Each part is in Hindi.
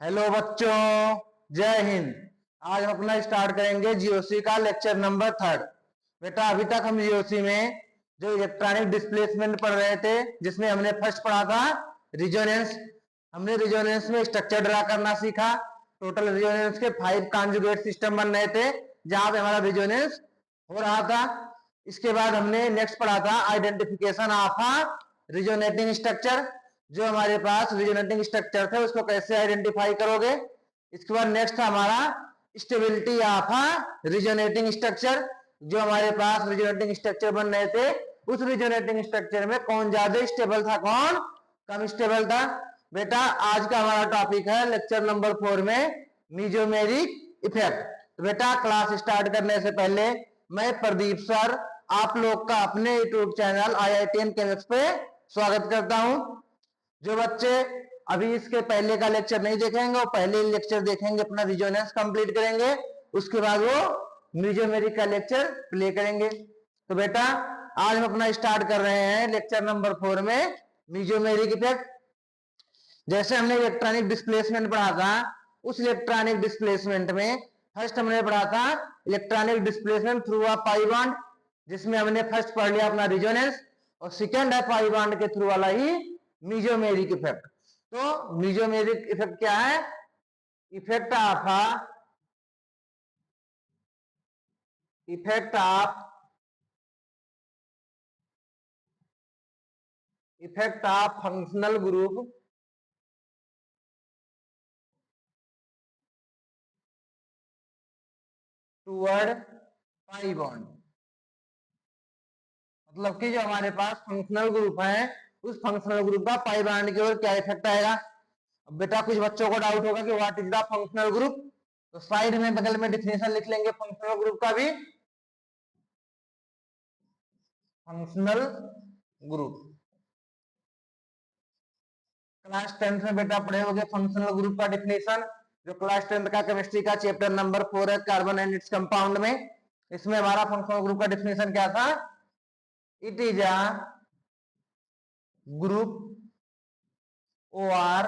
हेलो बच्चों, जय हिंद। आज हम अपना स्टार्ट करेंगे जीओसी का लेक्चर नंबर 3। बेटा अभी तक हम जीओसी में जो इलेक्ट्रॉनिक डिस्प्लेसमेंट पढ़ रहे थे, जिसमें हमने फर्स्ट पढ़ा था रिजोनेंस। हमने रिजोनेंस में स्ट्रक्चर ड्रा करना सीखा। टोटल रिजोनेंस के 5 कॉन्जुगेट सिस्टम बन रहे थे जहां पे हमारा रिजोनेंस हो रहा था। इसके बाद हमने नेक्स्ट पढ़ा था identification of a resonating structure. जो हमारे पास रिजोनेटिंग स्ट्रक्चर थे उसको कैसे आइडेंटिफाई करोगे। इसके बाद नेक्स्ट था हमारा stability of a resonating structure. जो हमारे पास रिजोनेटिंग स्ट्रक्चर बन रहे थे उस रिजोनेटिंग स्ट्रक्चर में कौन ज्यादा स्टेबल था, कौन कम स्टेबल था। बेटा आज का हमारा टॉपिक है लेक्चर नंबर 4 में मीजोमेरिक इफेक्ट। तो बेटा क्लास स्टार्ट करने से पहले मैं प्रदीप सर आप लोग का अपने यूट्यूब चैनल IITN केमिक्स पे स्वागत करता हूं। जो बच्चे अभी इसके पहले का लेक्चर नहीं देखेंगे वो पहले लेक्चर देखेंगे, अपना रिजोनेंस कंप्लीट करेंगे, उसके बाद वो मीजोमेरिक का लेक्चर प्ले करेंगे। तो बेटा आज हम अपना स्टार्ट कर रहे हैं लेक्चर नंबर 4 में मीजोमेरिक इफेक्ट। जैसे हमने इलेक्ट्रॉनिक डिस्प्लेसमेंट पढ़ा था, उस इलेक्ट्रॉनिक डिस्प्लेसमेंट में फर्स्ट हमने पढ़ा था electronic displacement through a pi bond, जिसमें हमने फर्स्ट पढ़ लिया अपना रिजोनेंस, और सेकेंड है पाई बॉन्ड के थ्रू वाला ही मीजोमेरिक इफेक्ट। तो मीजोमेरिक इफेक्ट क्या है? Effect of functional group toward pi bond. मतलब कि जो हमारे पास फंक्शनल ग्रुप है उस फंक्शनल ग्रुप का पाई बॉन्ड की ओर क्या इफेक्ट आएगा। अब बेटा कुछ बच्चों को डाउट होगा कि what is the functional group, तो साइड में बगल में डिफिनेशन लिख लेंगे फंक्शनल ग्रुप का भी। फंक्शनल ग्रुप क्लास 10th में बेटा पढ़े होंगे फंक्शनल ग्रुप का डिफिनेशन, जो क्लास 10th का केमिस्ट्री का चैप्टर नंबर 4 है कार्बन एंड इट्स कंपाउंड में। इसमें हमारा फंक्शनल ग्रुप का डिफिनेशन क्या था? It is a group or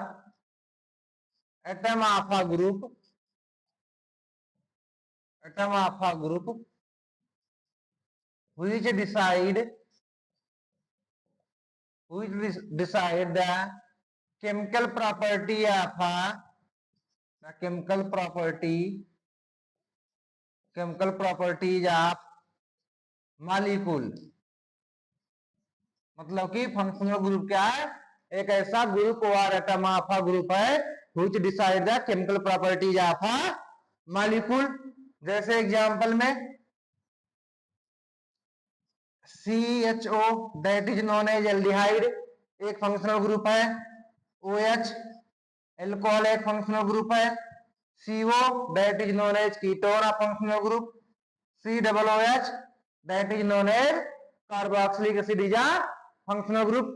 atom of a group which decide the chemical property of the chemical properties of molecule। मतलब कि फंक्शनल ग्रुप क्या है? एक ऐसा ग्रुप और एटम ऑफ अ ग्रुप है which decide the chemical properties of a molecule. जैसे एग्जांपल में CHO that is known as aldehyde एक फंक्शनल ग्रुप है। OH एल्कोहल एक फंक्शनल ग्रुप है। CO that is known as ketone a functional group. COOH that is known as carboxylic acid is a functional group.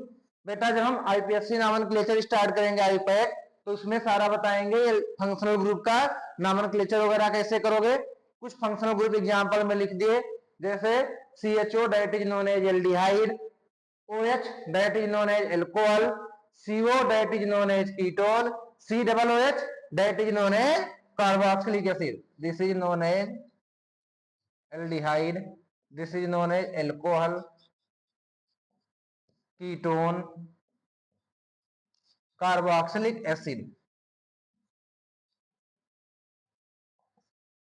बेटा जब हम IPSC नॉमेनक्लेचर स्टार्ट करेंगे IPAC, तो उसमें सारा बताएंगे फंक्शनल ग्रुप का नॉमेनक्लेचर वगैरह कैसे करोगे। कुछ फंक्शनल ग्रुप एग्जांपल में लिख दिए, जैसे CHO that is known as aldehyde, OH that is known as alcohol, CO that is known as ketone, COOH that is known as carboxylic acid. This is known as aldehyde, this is known as alcohol, ketone, carboxylic acid.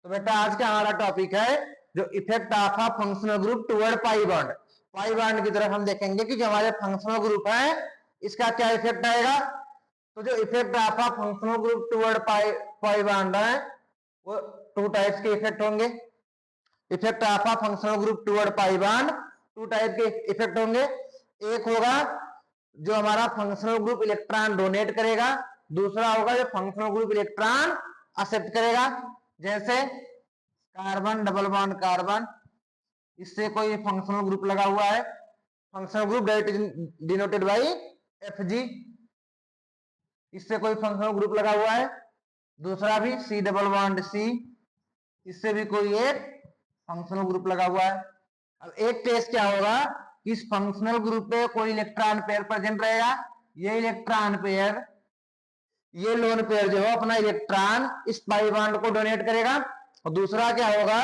तो बेटा आज का हमारा टॉपिक है जो effect of a functional group toward pi bond. Pi bond की तरफ हम देखेंगे कि जो हमारे फंक्शनल ग्रुप है इसका क्या इफेक्ट आएगा। तो जो effect of a functional group toward pi bond है वो 2 टाइप्स के इफेक्ट होंगे। Effect of a functional group toward pi bond 2 type के इफेक्ट होंगे। एक होगा जो हमारा फंक्शनल ग्रुप इलेक्ट्रॉन डोनेट करेगा, दूसरा होगा जो फंक्शनल ग्रुप इलेक्ट्रॉन एक्सेप्ट करेगा। जैसे कार्बन डबल बॉन्ड कार्बन, इससे कोई फंक्शनल ग्रुप लगा हुआ है, functional group denoted by Fg, इससे कोई फंक्शनल ग्रुप लगा हुआ है। दूसरा भी C डबल बॉन्ड C, इससे भी कोई एक फंक्शनल ग्रुप लगा हुआ है। अब एक केस क्या होगा कि इस फंक्शनल ग्रुप पे कोई इलेक्ट्रॉन पेयर प्रेजेंट रहेगा, ये इलेक्ट्रॉन पेयर ये लोन पेयर जो है अपना इलेक्ट्रॉन इस पाई बॉन्ड को डोनेट करेगा, और दूसरा क्या होगा,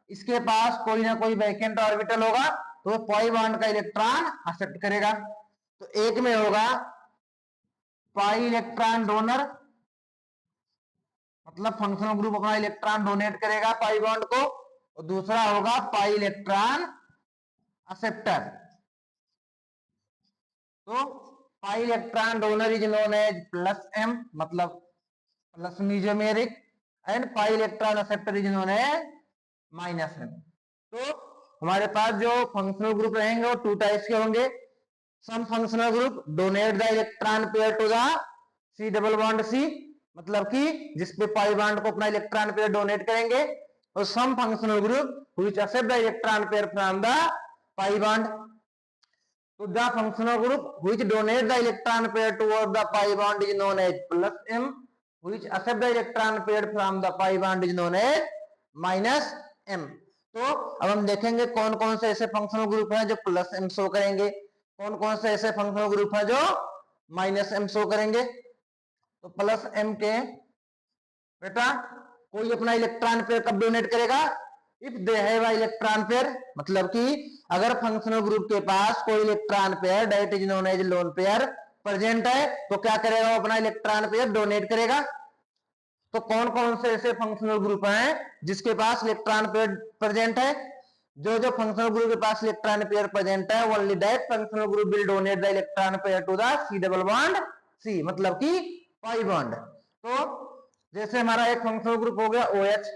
इसके पास कोई ना कोई वैकेंट ऑर्बिटल होगा तो वो पाई बॉन्ड का इलेक्ट्रॉन एक्सेप्ट करेगा। तो एक में होगा पाई इलेक्ट्रॉन डोनर, मतलब फंक्शनल ग्रुप अपना इलेक्ट्रॉन डोनेट करेगा पाई बॉन्ड को, और दूसरा होगा पाई इलेक्ट्रॉन एक्सेप्टर। तो pi electron donor is known as plus M, मतलब plus mesomeric, and pi electron acceptor is known as minus M. तो हमारे पास जो फंक्शनल ग्रुप रहेंगे वो टू टाइप्स के होंगे। Some functional group donate the electron pair to the C double bond C, मतलब कि जिसपे पाई बॉन्ड को अपना इलेक्ट्रॉन पेयर डोनेट करेंगे, और some functional group which accept the electron pair from the pi bond. तो the functional group which donate the electron pair toward the pi bond is known as plus m, which accept the electron pair from the pi bond is known as minus m। तो अब हम देखेंगे कौन कौन से ऐसे फंक्शनल ग्रुप हैं जो प्लस एम शो करेंगे, कौन कौन से ऐसे फंक्शनल ग्रुप हैं जो माइनस एम शो करेंगे। तो प्लस एम के बेटा कोई अपना इलेक्ट्रॉन पेयर कब डोनेट करेगा, if they have a electron pair, मतलब कि अगर फंक्शनल ग्रुप के पास कोई electron pair that is known as lone pair present है, तो क्या करेगा, वो अपना इलेक्ट्रॉन पेयर डोनेट करेगा। तो कौन कौन से ऐसे फंक्शनल ग्रुप हैं जिसके पास इलेक्ट्रॉन पेयर प्रेजेंट है, जो जो फंक्शनल ग्रुप के पास इलेक्ट्रॉन पेयर प्रेजेंट है only that functional group will donate the electron pair to the C double bond C, मतलब कि पाई बॉन्ड। तो जैसे हमारा एक फंक्शनल ग्रुप हो गया OH,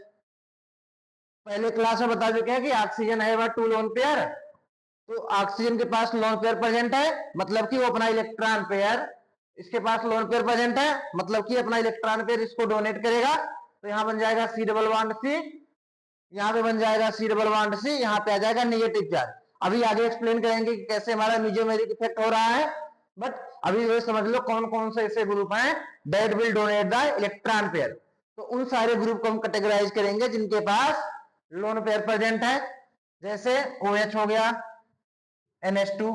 पहले क्लास में बता चुके हैं कि ऑक्सीजन है टू लोन पेयर, तो ऑक्सीजन के पास लोन पेयर प्रेजेंट है, मतलब कि वो अपना इलेक्ट्रॉन पेयर, इसके पास लोन पेयर प्रेजेंट है मतलब कि अपना इलेक्ट्रॉन पेयर इसको डोनेट करेगा। तो यहाँ बन जाएगा सी डबल बॉन्ड सी, यहाँ पे बन जाएगा सी डबल बॉन्ड सी, यहाँ पे आ जाएगा निगेटिव चार्ज। अभी आगे एक्सप्लेन करेंगे कि कैसे हमारा मीजोमेरिक इफेक्ट हो रहा है, बट अभी ये समझ लो कौन कौन से ऐसे ग्रुप हैं that will donate the electron pair. तो उन सारे ग्रुप को हम कैटेगराइज करेंगे जिनके पास लोन पेयर प्रेजेंट है, जैसे OH हो गया, NH2,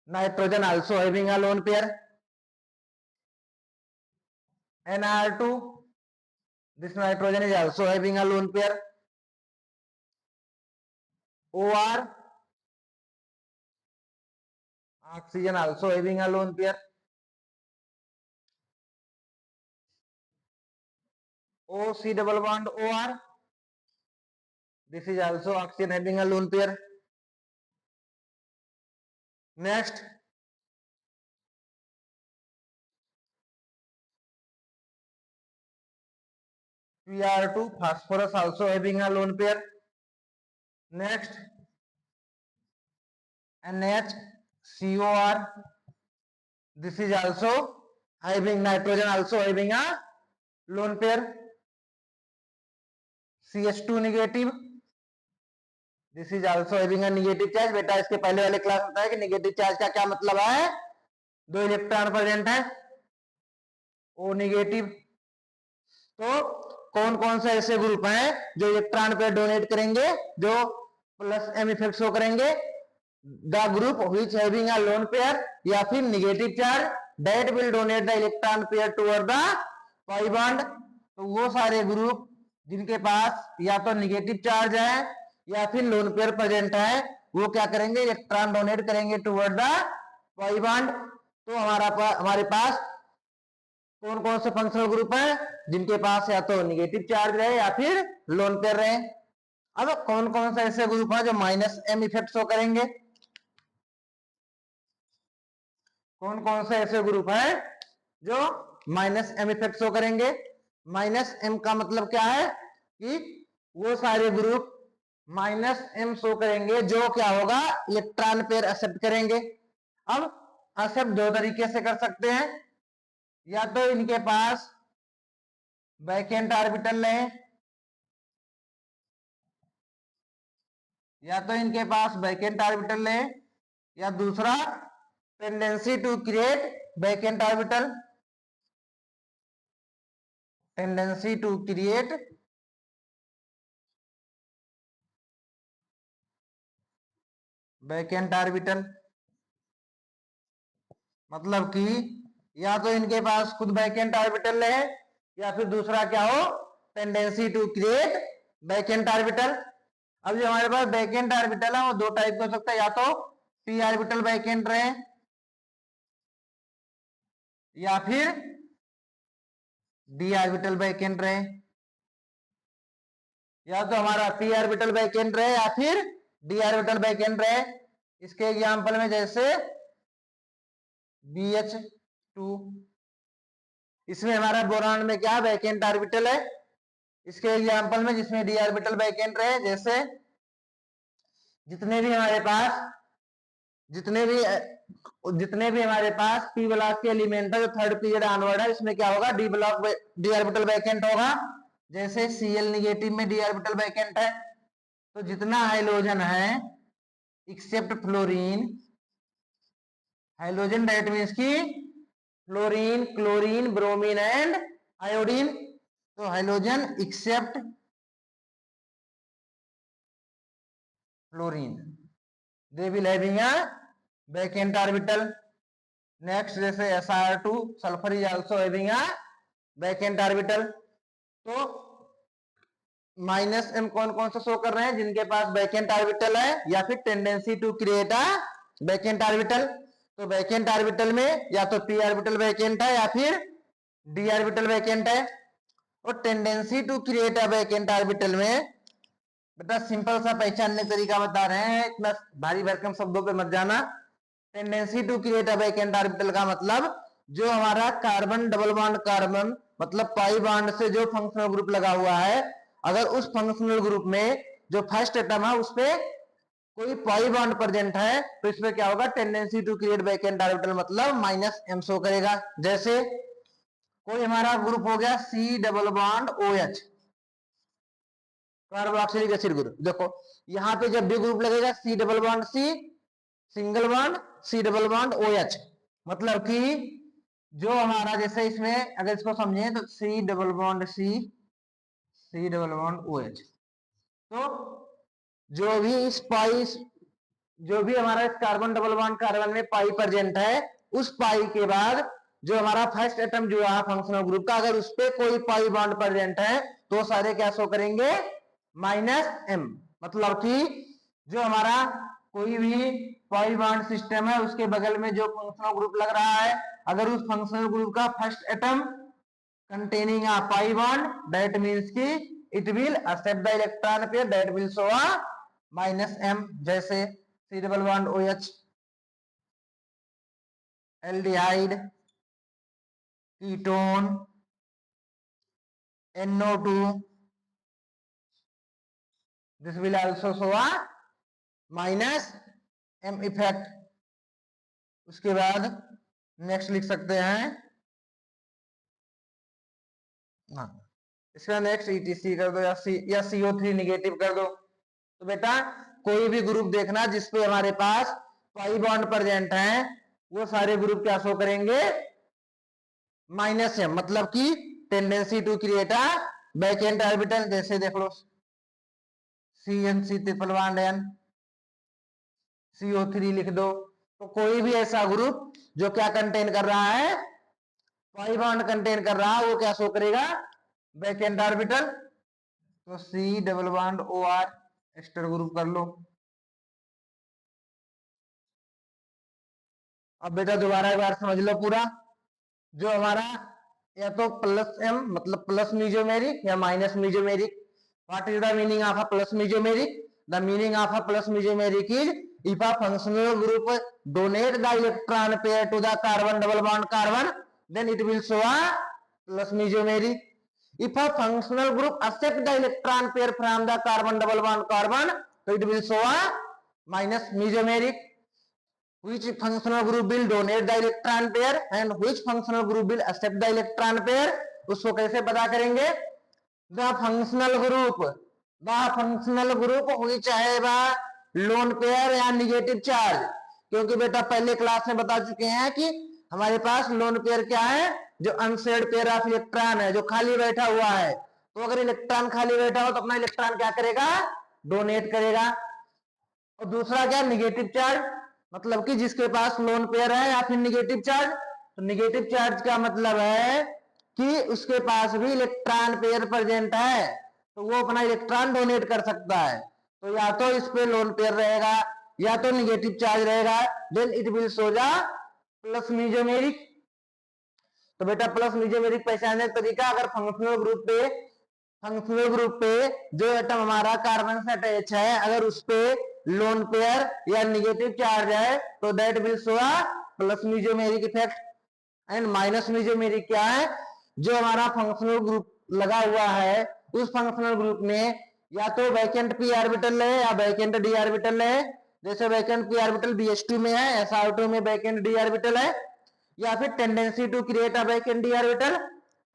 nitrogen also having a lone pair, NR2, this nitrogen is also having a lone pair, OR, oxygen also having a lone pair, OC double bond OR, this is also oxygen having a lone pair. Next, Pr2, phosphorus also having a lone pair. Next, NHCOR, this is also having nitrogen also having a lone pair. CH2 negative, this is also having a negative charge. बेटा इसके पहले वाले क्लास में बताया कि नेगेटिव चार्ज का क्या मतलब है, दो इलेक्ट्रॉन प्रेजेंट है, ओ नेगेटिव। तो कौन कौन से ऐसे ग्रुप हैं जो इलेक्ट्रॉन पेयर डोनेट करेंगे, जो प्लस एम इफेक्ट शो करेंगे, the group which having a lone pair या फिर negative charge that will donate the electron pair toward the pi bond. तो वो सारे ग्रुप जिनके पास या तो नेगेटिव चार्ज है या फिर लोन पेयर प्रेजेंट है, वो क्या करेंगे, इलेक्ट्रॉन डोनेट करेंगे टुवर्ड द पाई बॉन्ड। तो हमारे पास कौन कौन से फंक्शनल ग्रुप हैं जिनके पास या तो नेगेटिव चार्ज रहे या फिर लोन पेयर रहे। अब कौन कौन से ऐसे ग्रुप हैं जो माइनस एम इफेक्ट शो करेंगे, कौन कौन से ऐसे ग्रुप हैं जो माइनस एम इफेक्ट शो करेंगे। माइनस एम का मतलब क्या है कि वो सारे ग्रुप माइनस एम शो करेंगे जो क्या होगा, इलेक्ट्रॉन पेयर एक्सेप्ट करेंगे। अब एक्सेप्ट दो तरीके से कर सकते हैं, या तो इनके पास वैकेंट ऑर्बिटल लें, या तो इनके पास वैकेंट ऑर्बिटल लें, या दूसरा tendency to create vacant orbital, tendency to create vacant orbital, मतलब कि या तो इनके पास खुद वैकेंट ऑर्बिटल है या फिर दूसरा क्या हो, tendency to create vacant orbital. अब जो हमारे पास वैकेंट ऑर्बिटल है वो दो टाइप का हो सकता है, या तो पी ऑर्बिटल वैकेंट रहे या फिर डी ऑर्बिटल वैकेंट रहे, या तो हमारा पी ऑर्बिटल वैकेंट रहे या फिर डी ऑर्बिटल वैकेंट रहे। इसके एग्जांपल में जैसे BH2, इसमें हमारा बोरान में क्या वैकेंट ऑर्बिटल है। इसके एग्जांपल में जिसमें डी ऑर्बिटल वैकेंट रहे, जैसे जितने भी हमारे पास पी ब्लॉक के एलिमेंट है जो थर्ड पीरियड ऑनवर्ड है, इसमें क्या होगा, डी ऑर्बिटल वैकेंट होगा। जैसे Cl निगेटिव में डी ऑर्बिटल वैकेंट है, तो जितना हाइड्रोजन है except fluorine, hydrogen that means की fluorine, chlorine, bromine and iodine, तो hydrogen except fluorine, they will having a vacant orbital. Next जैसे Sr2 sulphur is also having a vacant orbital. तो माइनस m कौन कौन सा शो कर रहे हैं, जिनके पास वैकेंट ऑर्बिटल है या फिर tendency to create a vacant orbital. तो वैकेंट ऑर्बिटल में या तो p ऑर्बिटल वैकेंट है या फिर d ऑर्बिटल वैकेंट है। और tendency to create a vacant orbital में बेटा सिंपल सा पहचानने तरीका बता रहे हैं, इतना भारी भरकम शब्दों पे मत जाना। Tendency to create a vacant orbital का मतलब जो हमारा कार्बन डबल बॉन्ड कार्बन मतलब पाई बॉन्ड से जो फंक्शनल ग्रुप लगा हुआ है, अगर उस फंक्शनल ग्रुप में जो फर्स्ट एटम है उस पे कोई पाई बॉन्ड प्रेजेंट है, तो इसमें क्या होगा, tendency to create vacant orbital मतलब -m शो करेगा। जैसे कोई हमारा ग्रुप हो गया C double bond OH, carboxylic acid group. देखो यहाँ पे जब भी ग्रुप लगेगा C double bond C, single bond C double bond OH, मतलब कि जो हमारा जैसे इसमें अगर इसको समझें तो C double bond C, C double bond OH, तो जो भी इस पाई, जो भी हमारा इस कार्बन डबल बॉन्ड कार्बन में पाई प्रेजेंट है, उस पाई के बाद जो हमारा फर्स्ट एटम जो है फंक्शनल ग्रुप का, अगर उस पे कोई पाई बॉन्ड प्रेजेंट है तो सारे क्या शो करेंगे, -m। मतलब कि जो हमारा कोई भी पाई बॉन्ड सिस्टम है उसके बगल में जो फंक्शनल ग्रुप लग रहा है, अगर उस फंक्शनल ग्रुप का first atom containing a pi bond, that means कि it will accept the electron pair that will show a -m। जैसे C double bond OH, aldehyde, ketone, NO2, this will also show a -m effect. उसके बाद नेक्स्ट लिख सकते हैं, हाँ इसका नेक्स्ट ETC कर दो या CO3 निगेटिव कर दो। तो बेटा कोई भी ग्रुप देखना जिसपे हमारे पास पाई बॉन्ड प्रेजेंट है, वो सारे ग्रुप क्या शो करेंगे, -m, मतलब कि tendency to create a vacant orbital. जैसे देख लो CNC triple bond N, CO3 लिख दो। तो कोई भी ऐसा ग्रुप जो क्या कंटेन कर रहा है, पाई बॉन्ड कंटेन कर रहा है, वो क्या शो करेगा, वैकेंट ऑर्बिटल। तो C double bond OR ester group कर लो। अब बेटा दोबारा एक बार समझ लो पूरा, जो हमारा या तो +m मतलब प्लस मीजोमेरिक या minus mesomeric. What is the meaning of a plus mesomeric, the meaning of a plus mesomeric is if a functional group donate the electron pair to the carbon double bond carbon, then it will show a plus mesomeric. If a functional group accept the electron pair from the carbon double bond carbon, so it will show a minus mesomeric. Which functional group will donate the electron pair and which functional group will accept the electron pair, उसको कैसे पता करेंगे, the functional group which have a lone pair या negative charge। क्योंकि बेटा पहले क्लास में बता चुके हैं कि हमारे पास लोन पेयर क्या है, जो अनसेड पेयर ऑफ इलेक्ट्रॉन है, जो खाली बैठा हुआ है। तो अगर इलेक्ट्रॉन खाली बैठा हो तो अपना इलेक्ट्रॉन क्या करेगा, डोनेट करेगा। और दूसरा क्या, निगेटिव चार्ज, मतलब कि जिसके पास लोन पेयर है या फिर निगेटिव चार्ज, तो निगेटिव चार्ज का मतलब है कि उसके पास भी इलेक्ट्रॉन पेयर प्रेजेंट है, तो वो अपना इलेक्ट्रॉन डोनेट कर सकता है। तो या तो इस पे लोन पेयर रहेगा या तो निगेटिव चार्ज रहेगा, then it will show the plus mesomeric. तो बेटा प्लस मीजोमेरिक पहचानने का तरीका, अगर फंक्शनल ग्रुप पे जो एटम हमारा कार्बन से अटैच है, अगर उस पे लोन पेयर या निगेटिव चार्ज है तो that will show plus mesomeric effect. And minus mesomeric क्या है, जो हमारा फंक्शनल ग्रुप लगा हुआ है उस फंक्शनल ग्रुप में या तो वैकेंट पी ऑर्बिटल है या वैकेंट डी ऑर्बिटल है। जैसे वैकेंट पी ऑर्बिटल BH2 में है, SR2 में वैकेंट डी ऑर्बिटल है, या फिर tendency to create a vacant D orbital.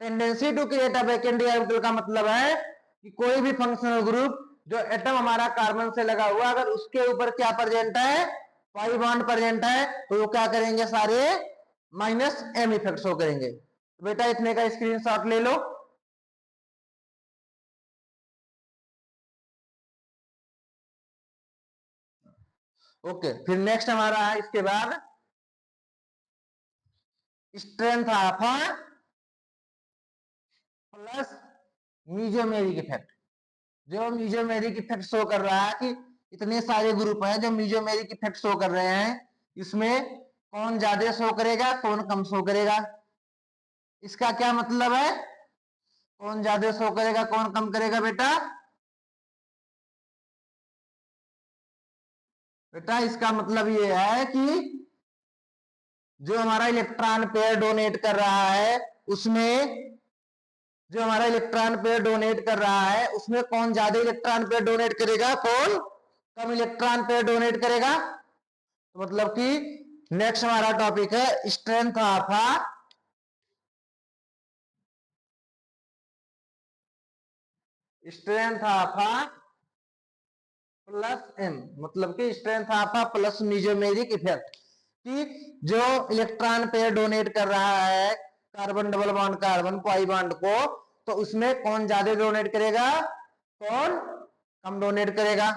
Tendency to create a vacant D orbital का मतलब है कि कोई भी फंक्शनल ग्रुप जो एटम हमारा कार्बन से लगा हुआ, अगर उसके ऊपर क्या प्रेजेंट है, पाई बॉन्ड प्रेजेंट है, तो वो क्या करेंगे, सारे माइनस एम इफेक्ट शो करेंगे। तो बेटा इतने का स्क्रीनशॉट ले लो। ओके, फिर नेक्स्ट हमारा है इसके बाद strength of plus mesomeric effect. जो मीजोमेरिक इफेक्ट शो कर रहा है कि इतने सारे ग्रुप हैं जो मीजोमेरिक इफेक्ट शो कर रहे हैं, इसमें कौन ज्यादा शो करेगा कौन कम शो करेगा। इसका क्या मतलब है, कौन ज्यादा शो करेगा कौन कम करेगा बेटा? बेटा इसका मतलब ये है कि जो हमारा इलेक्ट्रॉन पेयर डोनेट कर रहा है उसमें जो हमारा इलेक्ट्रॉन पेयर डोनेट कर रहा है उसमें कौन ज्यादा इलेक्ट्रॉन पेयर डोनेट करेगा कौन कम इलेक्ट्रॉन पेयर डोनेट करेगा। तो मतलब कि नेक्स्ट हमारा टॉपिक है स्ट्रेंथ ऑफ प्लस एम, मतलब कि strength of plus mesomeric effect, कि जो इलेक्ट्रॉन पेयर डोनेट कर रहा है carbon double bond carbon pi bond को, तो उसमें कौन ज्यादा डोनेट करेगा कौन कम डोनेट करेगा।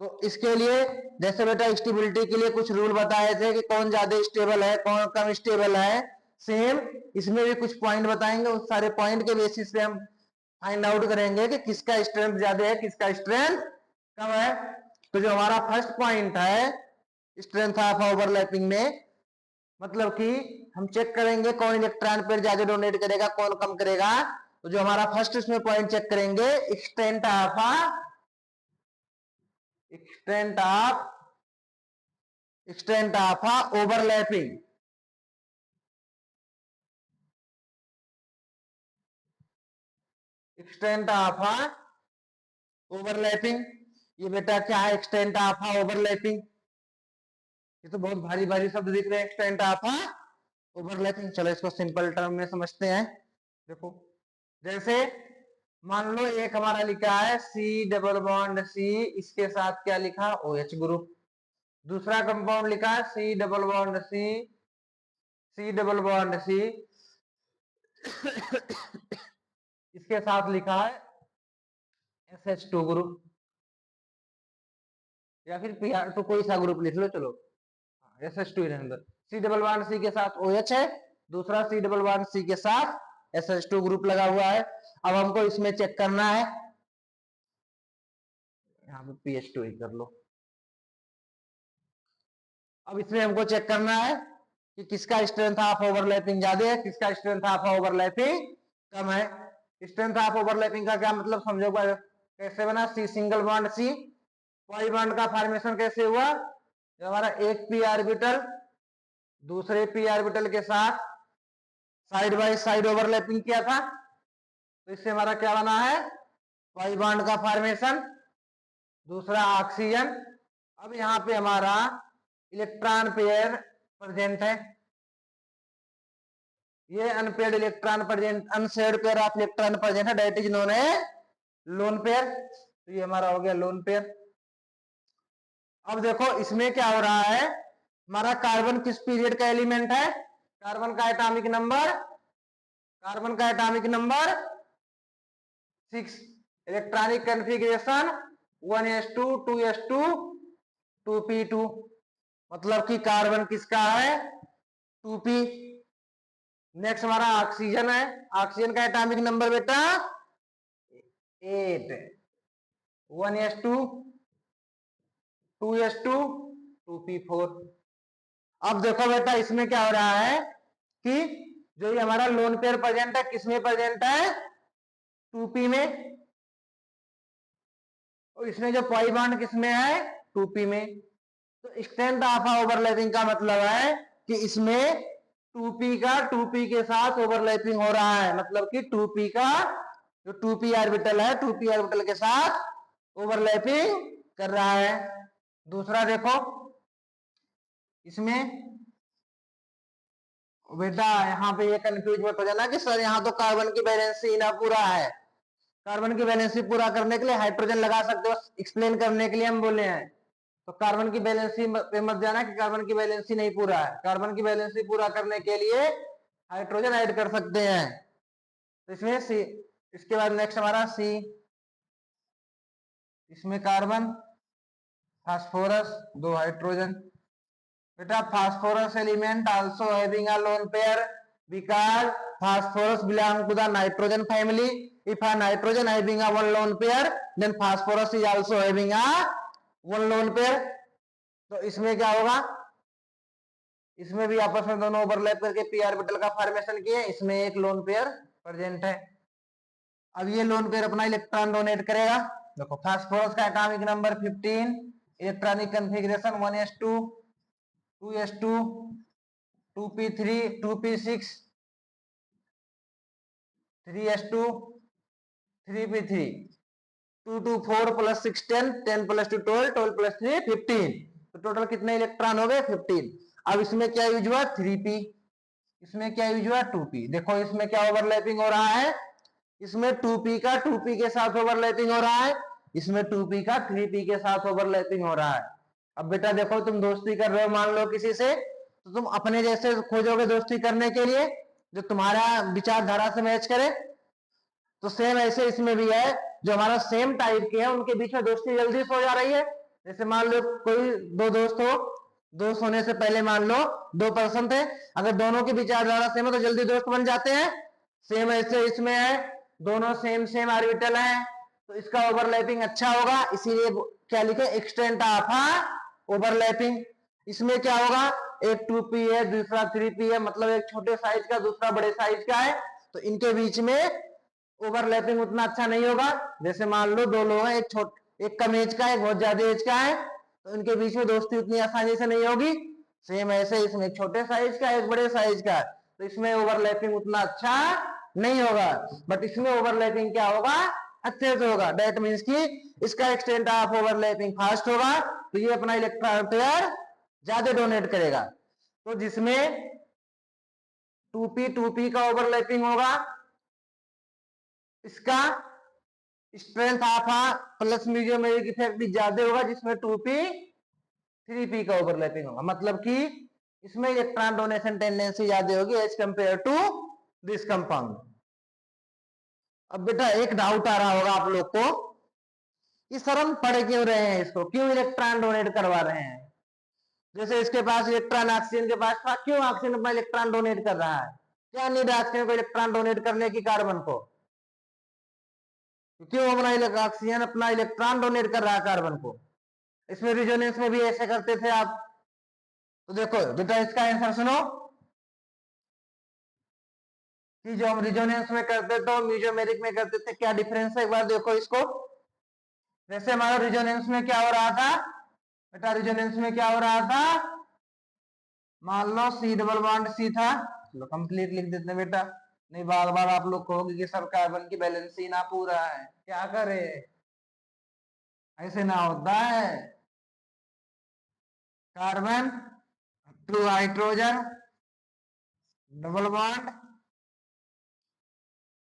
तो इसके लिए जैसे बेटा स्टेबिलिटी के लिए कुछ रूल बताए थे कि कौन ज्यादा स्टेबल है कौन कम स्टेबल है, सेम इसमें भी कुछ पॉइंट बताएंगे, उस सारे पॉइंट के बेसिस पे हम फाइंड आउट करेंगे कि किसका स्ट्रेंथ ज्यादा है किसका स्ट्रेंथ कम है। तो जो हमारा फर्स्ट पॉइंट है स्ट्रेंथ ऑफ ओवरलैपिंग में, मतलब कि हम चेक करेंगे कौन इलेक्ट्रॉन पेयर ज्यादा डोनेट करेगा कौन कम करेगा। तो जो हमारा फर्स्ट इसमें पॉइंट चेक करेंगे extent of overlapping. Extent of overlapping, ये बेटा क्या है एक्सटेंट ऑफ ओवरलैपिंग? ये तो बहुत भारी भारी शब्द दिख रहे हैं, एक्सटेंट ऑफ ओवरलैपिंग। चलो इसको सिंपल टर्म में समझते हैं। देखो जैसे मान लो एक हमारा लिखा है सी डबल बॉन्ड सी, इसके साथ क्या लिखा OH ग्रुप। दूसरा कंपाउंड लिखा है C double bond C, C double bond C इसके साथ लिखा है SH2 ग्रुप, या फिर Pr2 कोई सा ग्रुप लिख लो, चलो SH2 ही रहने दो। सी डबल बॉन्ड सी के साथ OH है, दूसरा सी डबल बॉन्ड सी के साथ SH2 ग्रुप लगा हुआ है। अब हमको इसमें चेक करना है, यहाँ पे PH2 ही कर लो। अब इसमें हमको चेक करना है कि किसका स्ट्रेंथ ऑफ ओवरलैपिंग ज्यादा है किसका स्ट्रेंथ ऑफ ओवरलैपिंग कम है। स्ट्रेंथ ऑफ ओवरलैपिंग का क्या मतलब समझो, कैसे बना, C single bond C, Y bond का फॉर्मेशन कैसे हुआ, हमारा एक पी ऑर्बिटल दूसरे पी ऑर्बिटल के साथ साइड बाय साइड ओवरलैपिंग किया था, तो इससे हमारा क्या बना है, वाई बॉन्ड का फॉर्मेशन, दूसरा ऑक्सीजन। अब यहाँ पे हमारा इलेक्ट्रॉन पेयर प्रेजेंट है, ये unpaired electron present, unshared pair of electron present है, दैट इज नोन है लोन पेयर। तो ये हमारा हो गया लोन पेयर। अब देखो इसमें क्या हो रहा है, हमारा कार्बन किस पीरियड का एलिमेंट है, कार्बन का atomic number 6, electronic configuration 1s2 2s2 2p2, मतलब कि कार्बन किसका है 2p। नेक्स्ट हमारा ऑक्सीजन है। ऑक्सीजन का एटॉमिक नंबर बेटा 8, 1s2, 2s2, 2p4। अब देखो बेटा इसमें क्या हो रहा है कि जो ये हमारा लोन पेयर प्रेजेंट है किसमें प्रेजेंट है, 2p में, और इसमें जो पाई बॉन्ड किसमें है, 2p में। तो स्ट्रेंथ ऑफ ओवरलैपिंग का मतलब है कि इसमें 2p का 2p के साथ ओवरलैपिंग हो रहा है, मतलब कि 2p का जो 2p ऑर्बिटल है 2p ऑर्बिटल के साथ ओवरलैपिंग कर रहा है। दूसरा देखो इसमें बेटा यहाँ पे ये कंफ्यूज मत हो जाना कि सर यहाँ तो कार्बन की वैलेंसी ना पूरा है। कार्बन की वैलेंसी पूरा करने के लिए हाइड्रोजन लगा सकते हो, एक्सप्लेन करने के लिए हम बोले हैं। तो कार्बन की वैलेंसी पे मत जाना कि कार्बन की वैलेंसी नहीं पूरा है। कार्बन की वैलेंसी पूरा करने के लिए हाइड्रोजन ऐड कर सकते हैं। तो इसमें सी, इसके बाद नेक्स्ट हमारा सी, इसमें कार्बन, फास्फोरस, 2 हाइड्रोजन। बेटा phosphorus element also having a lone pair because phosphorus belong to the nitrogen family. If a nitrogen having a one lone pair, then phosphorus is also having a one lone pair. तो इसमें क्या होगा, इसमें भी आपस में दोनों ओवरलैप करके पी ऑर्बिटल का फॉर्मेशन किए, इसमें एक लोन पेयर प्रेजेंट है। अब ये लोन पेयर अपना इलेक्ट्रॉन डोनेट करेगा। देखो फास्फोरस का atomic number 15, electronic configuration 1s2, 2s2, 2p3, 2p6, 3s2, 3p3, 2 2 4 plus 6 10, 10 plus 2 12, 12 plus 3 15। तो टोटल कितने इलेक्ट्रॉन हो गए, 15। अब इसमें क्या यूज हुआ, 3p, इसमें क्या यूज हुआ, 2p। देखो इसमें क्या ओवरलैपिंग हो रहा है, इसमें 2p का 2p के साथ ओवरलैपिंग हो रहा है, इसमें 2p का 3p के साथ ओवरलैपिंग हो रहा है। अब बेटा देखो तुम दोस्ती कर रहे हो मान लो किसी से, तो तुम अपने जैसे खोजोगे दोस्ती करने के लिए जो तुम्हारा विचारधारा से मैच करे। तो सेम ऐसे इसमें भी है, जो हमारा सेम टाइप के हैं उनके बीच में दोस्ती जल्दी से हो जा रही है। जैसे मान लो कोई दो दोस्त हो, दोस्त होने से पहले मान लो 2 पर्सन थे, अगर दोनों की विचारधारा सेम है तो जल्दी दोस्त बन जाते हैं। सेम ऐसे इसमें है, दोनों सेम सेम ऑर्बिटल है, तो इसका ओवरलैपिंग अच्छा होगा, इसीलिए क्या लिखे, एक्सटेंट ऑफ ओवरलैपिंग। इसमें क्या होगा, एक 2p है दूसरा 3p है, मतलब एक छोटे साइज का दूसरा बड़े साइज का है, तो इनके बीच में ओवरलैपिंग उतना अच्छा नहीं होगा। जैसे मान लो 2 लोग हैं, एक कम एज का है, एक बहुत ज्यादा एज का है, तो इनके बीच में दोस्ती उतनी आसानी से नहीं होगी। सेम ऐसे इसमें एक छोटे साइज का एक बड़े साइज का, तो इसमें ओवरलैपिंग उतना अच्छा नहीं होगा। बट इसमें ओवरलैपिंग क्या होगा, अच्छे से होगा। दैट मीन्स कि इसका एक्सटेंट ऑफ ओवरलैपिंग फास्ट होगा, तो ये अपना इलेक्ट्रॉन पेयर ज्यादा डोनेट करेगा। तो जिसमें 2p का ओवरलैपिंग होगा, इसका स्ट्रेंथ ऑफ प्लस म्यूजियोमेरिक इफेक्ट भी ज्यादा होगा, जिसमें 2p 3p का ओवरलैपिंग होगा, मतलब कि इसमें इलेक्ट्रॉन डोनेशन टेंडेंसी ज्यादा होगी as compare to this compound. अब बेटा एक डाउट आ रहा होगा आप लोग को, कि सर हम पढ़ क्यों रहे हैं इसको, क्यों इलेक्ट्रॉन डोनेट करवा रहे हैं। जैसे इसके पास इलेक्ट्रॉन ऑक्सीजन के पास था, क्यों ऑक्सीजन अपना इलेक्ट्रॉन डोनेट कर रहा है, क्या नीड ऑक्सीजन को इलेक्ट्रॉन डोनेट करने की कार्बन को, क्यों अपना ऑक्सीजन अपना इलेक्ट्रॉन डोनेट कर रहा है कार्बन को। इसमें रिजोनेंस में भी ऐसे करते थे आप। तो देखो बेटा इसका आंसर सुनो, कि जो हम रिजोनेंस में करते थे म्यूजियोमेरिक में करते थे, क्या डिफरेंस है एक बार देखो इसको। जैसे हमारा रिजोनेंस में क्या हो रहा था बेटा, रिजोनेंस में क्या हो रहा था, मान लो C डबल बॉन्ड C था, चलो कंप्लीट लिख देते हैं बेटा, नहीं बार बार आप लोग कहोगे कि सर कार्बन की बैलेंसी ना पूरा है, क्या करे, ऐसे ना होता है। Carbon 2 hydrogen double bond,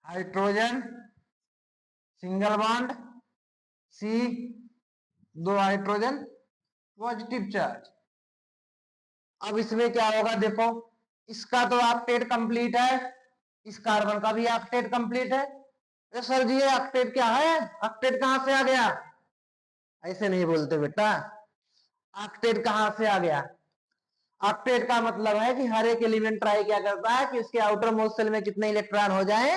hydrogen single bond C, 2 hydrogen positive charge. अब इसमें क्या होगा देखो, इसका तो ऑक्टेट कंप्लीट है, इस कार्बन का भी ऑक्टेट कंप्लीट है। तो सर जी ये ऑक्टेट क्या है, ऑक्टेट कहां से आ गया, ऐसे नहीं बोलते बेटा, ऑक्टेट कहां से आ गया। ऑक्टेट का मतलब है कि हर एक एलिमेंट ट्राई क्या करता है कि उसके आउटर मोस्ट सेल में कितने इलेक्ट्रॉन हो जाए,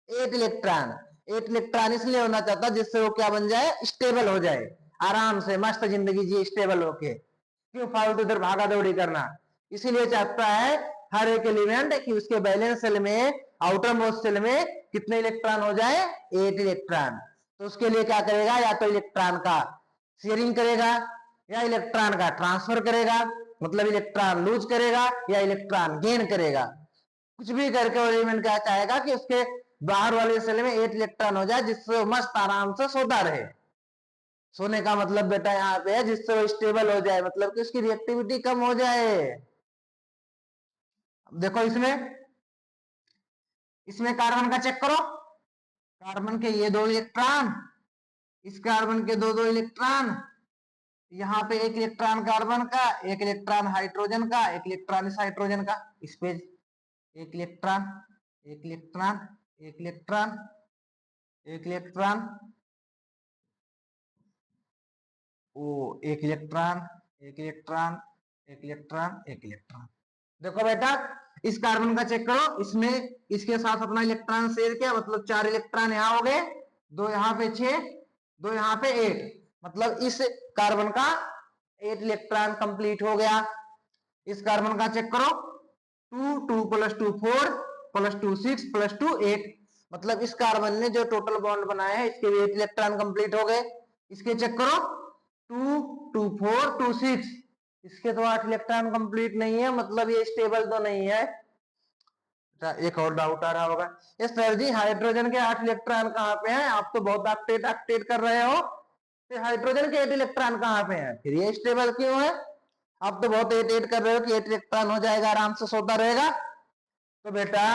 8 इलेक्ट्रॉन। 8 इलेक्ट्रॉन इसलिए होना चाहता जिससे वो क्या बन जाए, स्टेबल हो जाए, आराम से मस्त जिंदगी जी स्टेबल होके, क्यों फालतू इधर भागा दौड़ी करना। इसीलिए चाहता है हर एक एलिमेंट कि उसके बैलेंस सेल में, आउटर मोस्ट सेल में कितने इलेक्ट्रॉन हो जाए, 8 इलेक्ट्रॉन। तो उसके लिए क्या करेगा, या तो इलेक्ट्रॉन का शेयरिंग करेगा या इलेक्ट्रॉन का ट्रांसफर करेगा, मतलब इलेक्ट्रॉन लूज करेगा या इलेक्ट्रॉन गेन करेगा। कुछ भी करके एलिमेंट क्या चाहेगा कि उसके बाहर वाले सेल में 8 इलेक्ट्रॉन हो जाए, जिससे मस्त आराम से सोता रहे। सोने का मतलब बेटा यहाँ पे है जिससे वो स्टेबल हो जाए, मतलब कि उसकी रिएक्टिविटी कम हो जाए। देखो इसमें इसमें कार्बन का चेक करो, कार्बन के ये 2 इलेक्ट्रॉन, इस कार्बन के 2 इलेक्ट्रॉन, यहाँ पे 1 इलेक्ट्रॉन कार्बन का, 1 इलेक्ट्रॉन हाइड्रोजन का, 1 इलेक्ट्रॉन इस हाइड्रोजन का। इस पे 1 इलेक्ट्रॉन, 1 इलेक्ट्रॉन, 1 इलेक्ट्रॉन, 1 इलेक्ट्रॉन, ओ 1 इलेक्ट्रॉन, 1 इलेक्ट्रॉन, 1 इलेक्ट्रॉन, 1 इलेक्ट्रॉन। देखो बेटा इस कार्बन का चेक करो, इसमें इसके साथ अपना इलेक्ट्रॉन शेयर किया, मतलब 4 इलेक्ट्रॉन यहाँ हो गए, 2 यहाँ पे 6, 2 यहाँ पे 8, मतलब इस कार्बन का 8 इलेक्ट्रॉन कंप्लीट हो गया। इस कार्बन का चेक करो, 2 2 + 2 4 + 2 6 + 2 8, मतलब इस कार्बन ने जो टोटल बॉन्ड बनाए हैं इसके भी 8 इलेक्ट्रॉन कंप्लीट हो गए। इसके चेक करो, 2 2 4 2 6, इसके तो 8 इलेक्ट्रॉन कंप्लीट नहीं है, मतलब ये स्टेबल तो नहीं है। एक और डाउट आ रहा होगा, ये सर जी हाइड्रोजन के 8 इलेक्ट्रॉन कहाँ पे हैं, आप तो बहुत ऑक्टेट ऑक्टेट कर रहे हो, तो हाइड्रोजन के 8 इलेक्ट्रॉन कहाँ पे हैं, फिर ये स्टेबल क्यों है? आप तो बहुत 8 8 कर रहे हो कि 8 इलेक्ट्रॉन हो जाएगा, आराम से सोता रहेगा। तो बेटा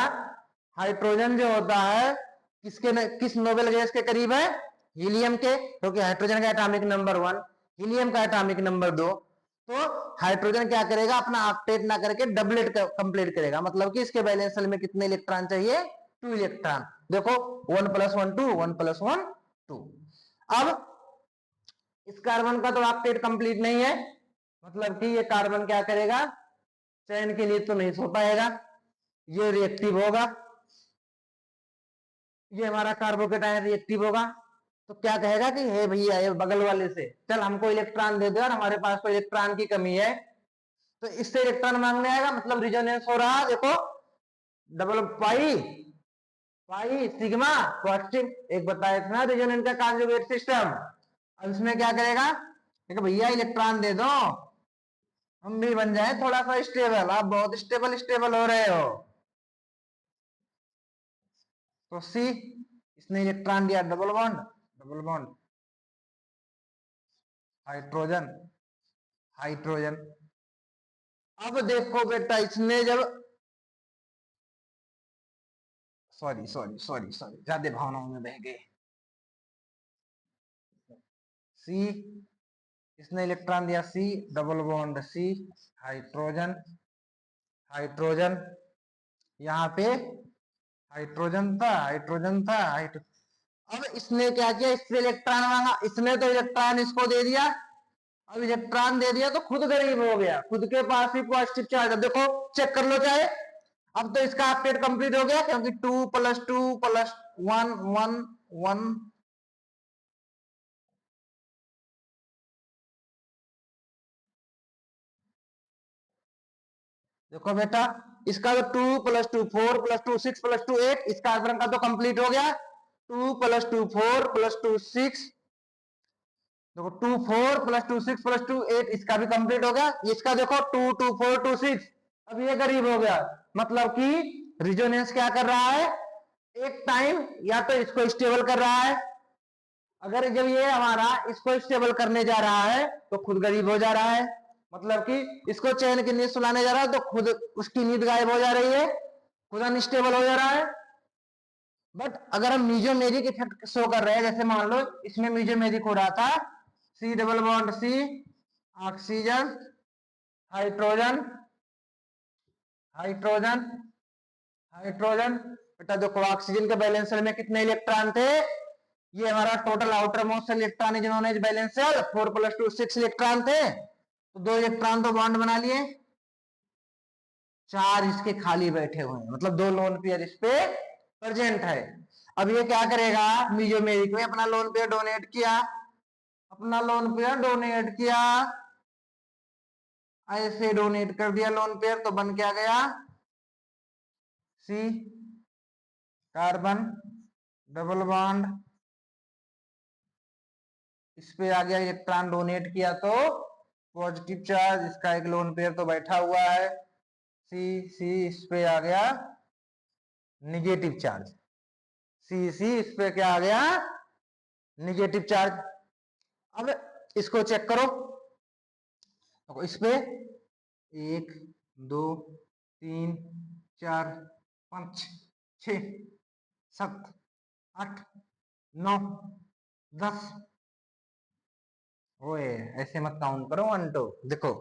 हाइड्रोजन जो होता है किस नोबेल गैस के करीब है, हीलियम के, क्योंकि हाइड्रोजन का एटॉमिक नंबर 1, हीलियम का एटॉमिक नंबर 2। तो हाइड्रोजन क्या करेगा, अपना ऑक्टेट ना करके डबलेट कंप्लीट करेगा, मतलब कि इसके बैलेंस सेल में कितने इलेक्ट्रॉन चाहिए, 2 इलेक्ट्रॉन। देखो 1 + 1 2, 1 + 1 2। अब इस कार्बन का तो ऑक्टेट कंप्लीट नहीं है, मतलब कि ये कार्बन क्या करेगा, चयन के लिए तो नहीं सो पाएगा, ये रिएक्टिव होगा, ये हमारा कार्बोकेटायन रिएक्टिव होगा। तो क्या कहेगा कि हे भैया ये बगल वाले से चल हमको इलेक्ट्रॉन दे दो यार, हमारे पास तो इलेक्ट्रॉन की कमी है, तो इससे इलेक्ट्रॉन मांगने आएगा, मतलब रिजोनेंस हो रहा है। देखो डबल पाई पाई सिग्मा पॉजिटिव, एक बताया था ना रिजोनेंस का कॉन्जुगेट सिस्टम। अब इसमें क्या करेगा, देखो भैया इलेक्ट्रॉन दे दो, हम भी बन जाए थोड़ा सा स्टेबल, आप बहुत स्टेबल स्टेबल हो रहे हो। तो सी, इसने इलेक्ट्रॉन दिया, double bond, double bond, hydrogen, hydrogen. अब देखो बेटा इसने जब, सॉरी सॉरी सॉरी सॉरी ज्यादा भावनाओं में बह गए, सी, इसने इलेक्ट्रॉन दिया C, double bond C, hydrogen, hydrogen, यहाँ पे हाइड्रोजन था, हाइड्रोजन था, अब इसने क्या किया, इससे इलेक्ट्रॉन मांगा, इसने तो इलेक्ट्रॉन इसको दे दिया, अब इलेक्ट्रॉन दे दिया तो खुद गरीब हो गया, खुद के पास ही पॉजिटिव चार्ज है। देखो चेक कर लो चाहे, अब तो इसका ऑक्टेट कंप्लीट हो गया, क्योंकि 2 + 2 + 1 1 1। देखो बेटा इसका तो 2 + 2 4 + 2 6 + 2 8, इस कार्बन का तो कंप्लीट हो गया, 2 + 2 4 + 2 6, देखो 2 4 + 2 6 + 2 8, इसका भी कंप्लीट हो गया। इसका देखो 2 2 4 2 6, अब ये गरीब हो गया, मतलब कि रिजोनेंस क्या कर रहा है, एक टाइम या तो इसको स्टेबल कर रहा है, अगर जब ये हमारा इसको स्टेबल करने जा रहा है तो खुद गरीब हो जा रहा है, मतलब कि इसको चैन की नींद सुलाने जा रहा है तो खुद उसकी नींद गायब हो जा रही है, खुद अनस्टेबल हो जा रहा है। बट अगर हम म्यूजियोमेरिक इफेक्ट शो कर रहे हैं, जैसे मान लो इसमें म्यूजियोमेरिक हो रहा था, C double bond C, oxygen, hydrogen, hydrogen, hydrogen. बेटा देखो ऑक्सीजन के बैलेंस सेल में कितने इलेक्ट्रॉन थे, ये हमारा टोटल आउटर मोस्ट इलेक्ट्रॉन जिन्होंने बैलेंस सेल 4 + 2 6 इलेक्ट्रॉन थे, तो 2 इलेक्ट्रॉन तो बॉन्ड बना लिए, 4 इसके खाली बैठे हुए हैं, मतलब 2 लोन पेयर इस पे प्रेजेंट है। अब ये क्या करेगा, मीजोमेरिक में अपना लोन पेयर डोनेट किया, अपना लोन पेयर डोनेट किया, ऐसे डोनेट कर दिया लोन पेयर, तो बन क्या गया, सी कार्बन डबल बॉन्ड, इस पे आ गया इलेक्ट्रॉन डोनेट किया तो पॉजिटिव चार्ज, इसका एक लोन पेयर तो बैठा हुआ है, सी सी इस पे आ गया निगेटिव चार्ज, सी सी इस पे क्या आ गया, निगेटिव चार्ज। अब इसको चेक करो, तो इस पे 1 2 3 4 5 6 7 8 9 10, ओए ऐसे मत काउंट करो 1 2, देखो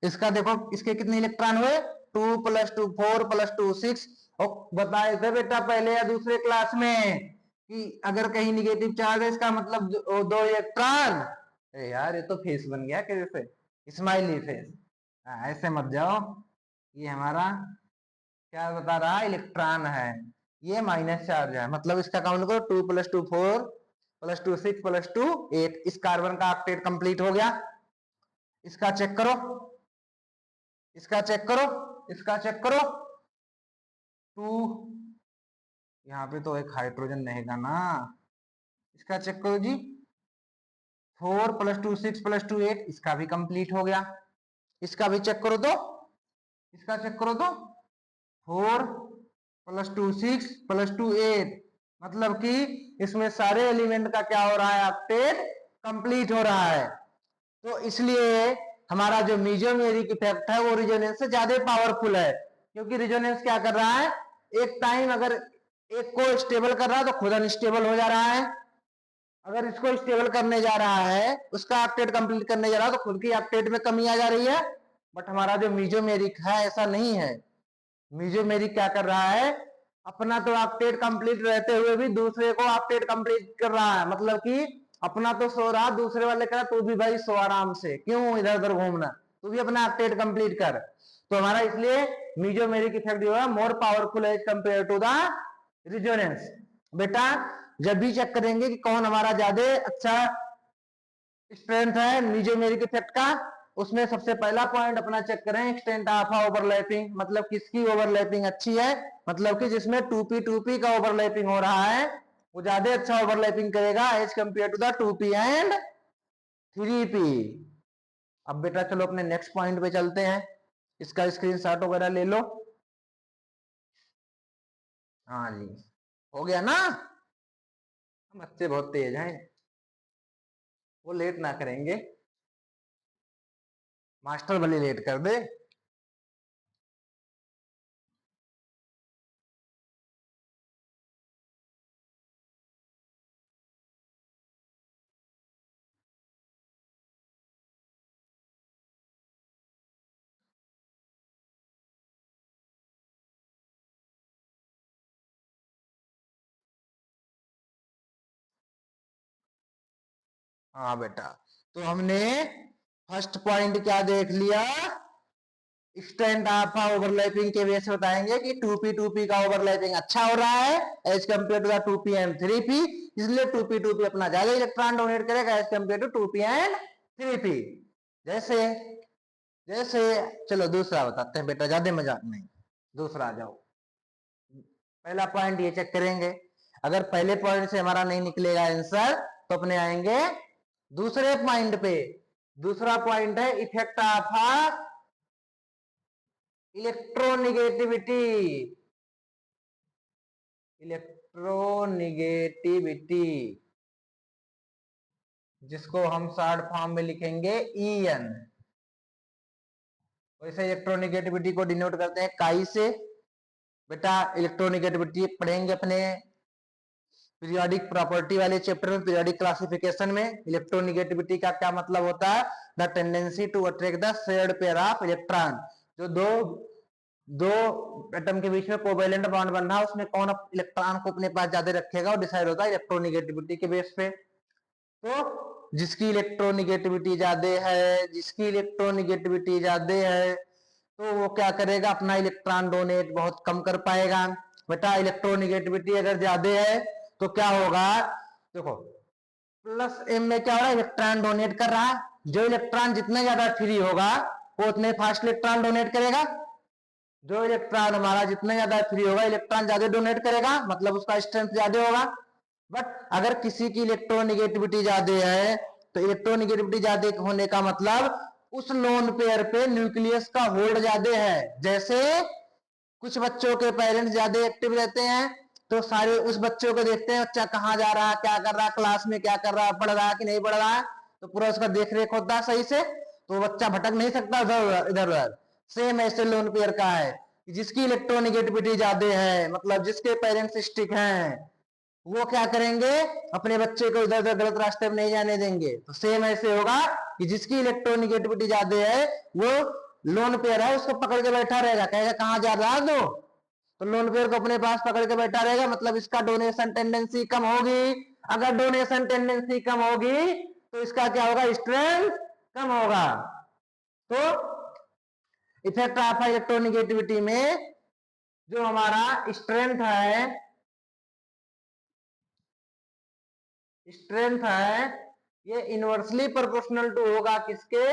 इसका, देखो इसके कितने इलेक्ट्रॉन हुए, 2 + 2 4 + 2 6। और बताए थे बेटा पहले या दूसरे क्लास में कि अगर कहीं निगेटिव चार्ज है इसका मतलब 2 इलेक्ट्रॉन। यार ये तो फेस बन गया कैसे, स्माइली फेस। ऐसे मत जाओ, ये हमारा क्या बता रहा है, इलेक्ट्रॉन है, ये माइनस चार्ज है, मतलब इसका काउंट करो 2 + 2 4 + 2 6 + 2 8। इस कार्बन का ऑक्टेट कंप्लीट हो गया। इसका चेक करो, इसका चेक करो, इसका चेक करो, 2, यहाँ पे तो एक हाइड्रोजन रहेगा ना, इसका चेक करो जी, 4 + 2 6 + 2 8, इसका भी कंप्लीट हो गया। इसका भी चेक करो तो, इसका चेक करो तो 4 + 2 6 + 2 8, मतलब कि इसमें सारे एलिमेंट का क्या हो रहा है, ऑक्टेट कंप्लीट हो रहा है। तो इसलिए हमारा जो मेसोमेरिक इफेक्ट है वो रिजोनेंस से ज्यादा पावरफुल है, क्योंकि रिजोनेंस क्या कर रहा है, एक टाइम अगर एक को स्टेबल कर रहा है तो खुद अनस्टेबल हो जा रहा है, अगर इसको स्टेबल करने जा रहा है, उसका ऑक्टेट कंप्लीट करने जा रहा है तो खुद की ऑक्टेट में कमी आ जा रही है। बट हमारा जो मेसोमेरिक है ऐसा नहीं है, मेसोमेरिक क्या कर रहा है, अपना तो ऑक्टेट कंप्लीट रहते हुए भी दूसरे को ऑक्टेट कंप्लीट कर रहा है, मतलब कि अपना तो सो रहा, दूसरे वाले कह रहा तू भी भाई सो आराम से, क्यों इधर उधर घूमना, तू भी अपना ऑक्टेट कंप्लीट कर। तो हमारा इसलिए मेसोमेरिक इफेक्ट जो है मोर पावरफुल है कंपेयर टू द रिजोनेंस। बेटा जब भी चेक करेंगे कि कौन हमारा ज्यादा अच्छा स्ट्रेंथ है मेसोमेरिक इफेक्ट का, उसमें सबसे पहला पॉइंट अपना चेक करें एक्सटेंट ऑफ ओवरलैपिंग, मतलब किसकी ओवरलैपिंग अच्छी है, मतलब कि जिसमें 2p का ओवरलैपिंग हो रहा है वो ज्यादा अच्छा ओवरलैपिंग करेगा as compare to the 2p and 3p। अब बेटा चलो अपने नेक्स्ट पॉइंट पे चलते हैं, इसका स्क्रीनशॉट वगैरह ले लो। हाँ जी, हो गया ना, बच्चे बहुत तेज हैं, वो लेट ना करेंगे, मास्टर भले लेट कर दे। हाँ बेटा, तो हमने फर्स्ट पॉइंट क्या देख लिया, एक्सटेंट ऑफ ओवरलैपिंग के बेस बताएंगे कि 2p का ओवरलैपिंग अच्छा हो रहा है as compare to the 2p and 3p, इसलिए 2p अपना ज्यादा इलेक्ट्रॉन डोनेट करेगा as compare to 2p and 3p। जैसे जैसे चलो दूसरा बताते हैं बेटा, ज्यादा मजाक नहीं, दूसरा आ जाओ। पहला पॉइंट ये चेक करेंगे, अगर पहले पॉइंट से हमारा नहीं निकलेगा आंसर तो अपने आएंगे दूसरे पॉइंट पे। दूसरा पॉइंट है इफेक्ट ऑफ इलेक्ट्रोनिगेटिविटी, इलेक्ट्रोनिगेटिविटी जिसको हम शॉर्ट फॉर्म में लिखेंगे EN। वैसे इलेक्ट्रोनिगेटिविटी को डिनोट करते हैं काई से। बेटा इलेक्ट्रोनिगेटिविटी पढ़ेंगे अपने पीरियोडिक प्रॉपर्टी वाले चैप्टर में, पीरियोडिक क्लासिफिकेशन में। इलेक्ट्रोनिगेटिविटी का क्या मतलब होता है, the tendency to attract the shared pair of electron, जो दो एटम के बीच में कोवेलेंट बॉन्ड बन रहा है उसमें कौन इलेक्ट्रॉन को अपने पास ज्यादा रखेगा और डिसाइड होता है इलेक्ट्रोनिगेटिविटी के बेस पे। तो जिसकी इलेक्ट्रोनिगेटिविटी ज्यादा है, जिसकी इलेक्ट्रोनिगेटिविटी ज्यादा है तो वो क्या करेगा, अपना इलेक्ट्रॉन डोनेट बहुत कम कर पाएगा। बेटा इलेक्ट्रोनिगेटिविटी अगर ज्यादा है तो क्या होगा, देखो प्लस एम में क्या हो रहा है, इलेक्ट्रॉन डोनेट कर रहा है। जो इलेक्ट्रॉन जितना ज्यादा फ्री होगा वो उतने फास्ट इलेक्ट्रॉन डोनेट करेगा। जो इलेक्ट्रॉन हमारा जितना ज्यादा फ्री होगा इलेक्ट्रॉन ज्यादा डोनेट करेगा, मतलब उसका स्ट्रेंथ ज्यादा होगा। बट अगर किसी की इलेक्ट्रोनिगेटिविटी ज्यादा है तो इलेक्ट्रोनिगेटिविटी ज्यादा होने का मतलब उस लोन पेयर पे न्यूक्लियस का होल्ड ज्यादा है। जैसे कुछ बच्चों के पेरेंट्स ज्यादा एक्टिव रहते हैं तो सारे उस बच्चों को देखते हैं, बच्चा कहाँ जा रहा है, क्या कर रहा है, क्लास में क्या कर रहा है, पढ़ रहा है कि नहीं पढ़ रहा है, तो पूरा उसका देख रेख होता है सही से, तो बच्चा भटक नहीं सकता इधर उधर। सेम ऐसे लोन पेयर का है, जिसकी इलेक्ट्रोनिगेटिविटी ज्यादा है, मतलब जिसके पेरेंट्स स्टिक हैं, वो क्या करेंगे, अपने बच्चे को इधर उधर गलत रास्ते में नहीं जाने देंगे। तो सेम ऐसे होगा कि जिसकी इलेक्ट्रोनिगेटिविटी ज्यादा है वो लोन पेयर है, उसको पकड़ के बैठा रहेगा, कहेगा कहाँ जा रहा है तो लोन पेयर को अपने पास पकड़ के बैठा रहेगा, मतलब इसका डोनेशन टेंडेंसी कम होगी। अगर डोनेशन टेंडेंसी कम होगी तो इसका क्या होगा, स्ट्रेंथ कम होगा। तो इफेक्ट ऑफ इलेक्ट्रोनिगेटिविटी में जो हमारा स्ट्रेंथ है ये इनवर्सली प्रोपोर्शनल टू होगा किसके,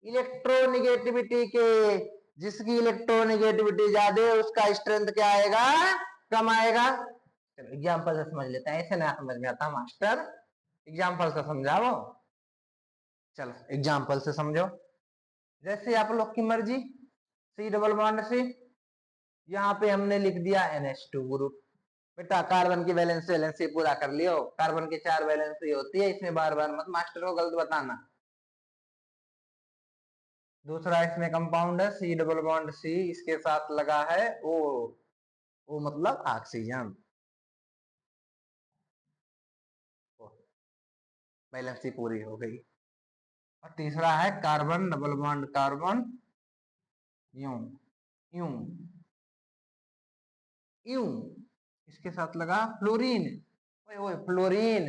इलेक्ट्रोनिगेटिविटी के। जिसकी इलेक्ट्रोनिगेटिविटी ज्यादा है उसका स्ट्रेंथ क्या आएगा, कम आएगा। चलो एग्जांपल से समझ लेते हैं, ऐसे ना समझ में आता मास्टर, एग्जांपल से समझाओ। चलो एग्जांपल से समझो, जैसे आप लोग की मर्जी, सी डबल बॉन्ड सी, यहाँ पे हमने लिख दिया NH2 ग्रुप। बेटा कार्बन की वैलेंसी वैलेंसी पूरा कर लियो, कार्बन की 4 वैलेंसी होती है, इसमें बार बार मत मास्टर को गलत बताना। दूसरा इसमें कंपाउंड है सी डबल बॉन्ड सी, इसके साथ लगा है ओ मतलब ऑक्सीजन, वैलेंसी पूरी हो गई। और तीसरा है कार्बन डबल बॉन्ड कार्बन, यूं यूं यूं, इसके साथ लगा फ्लोरीन, ओए फ्लोरीन।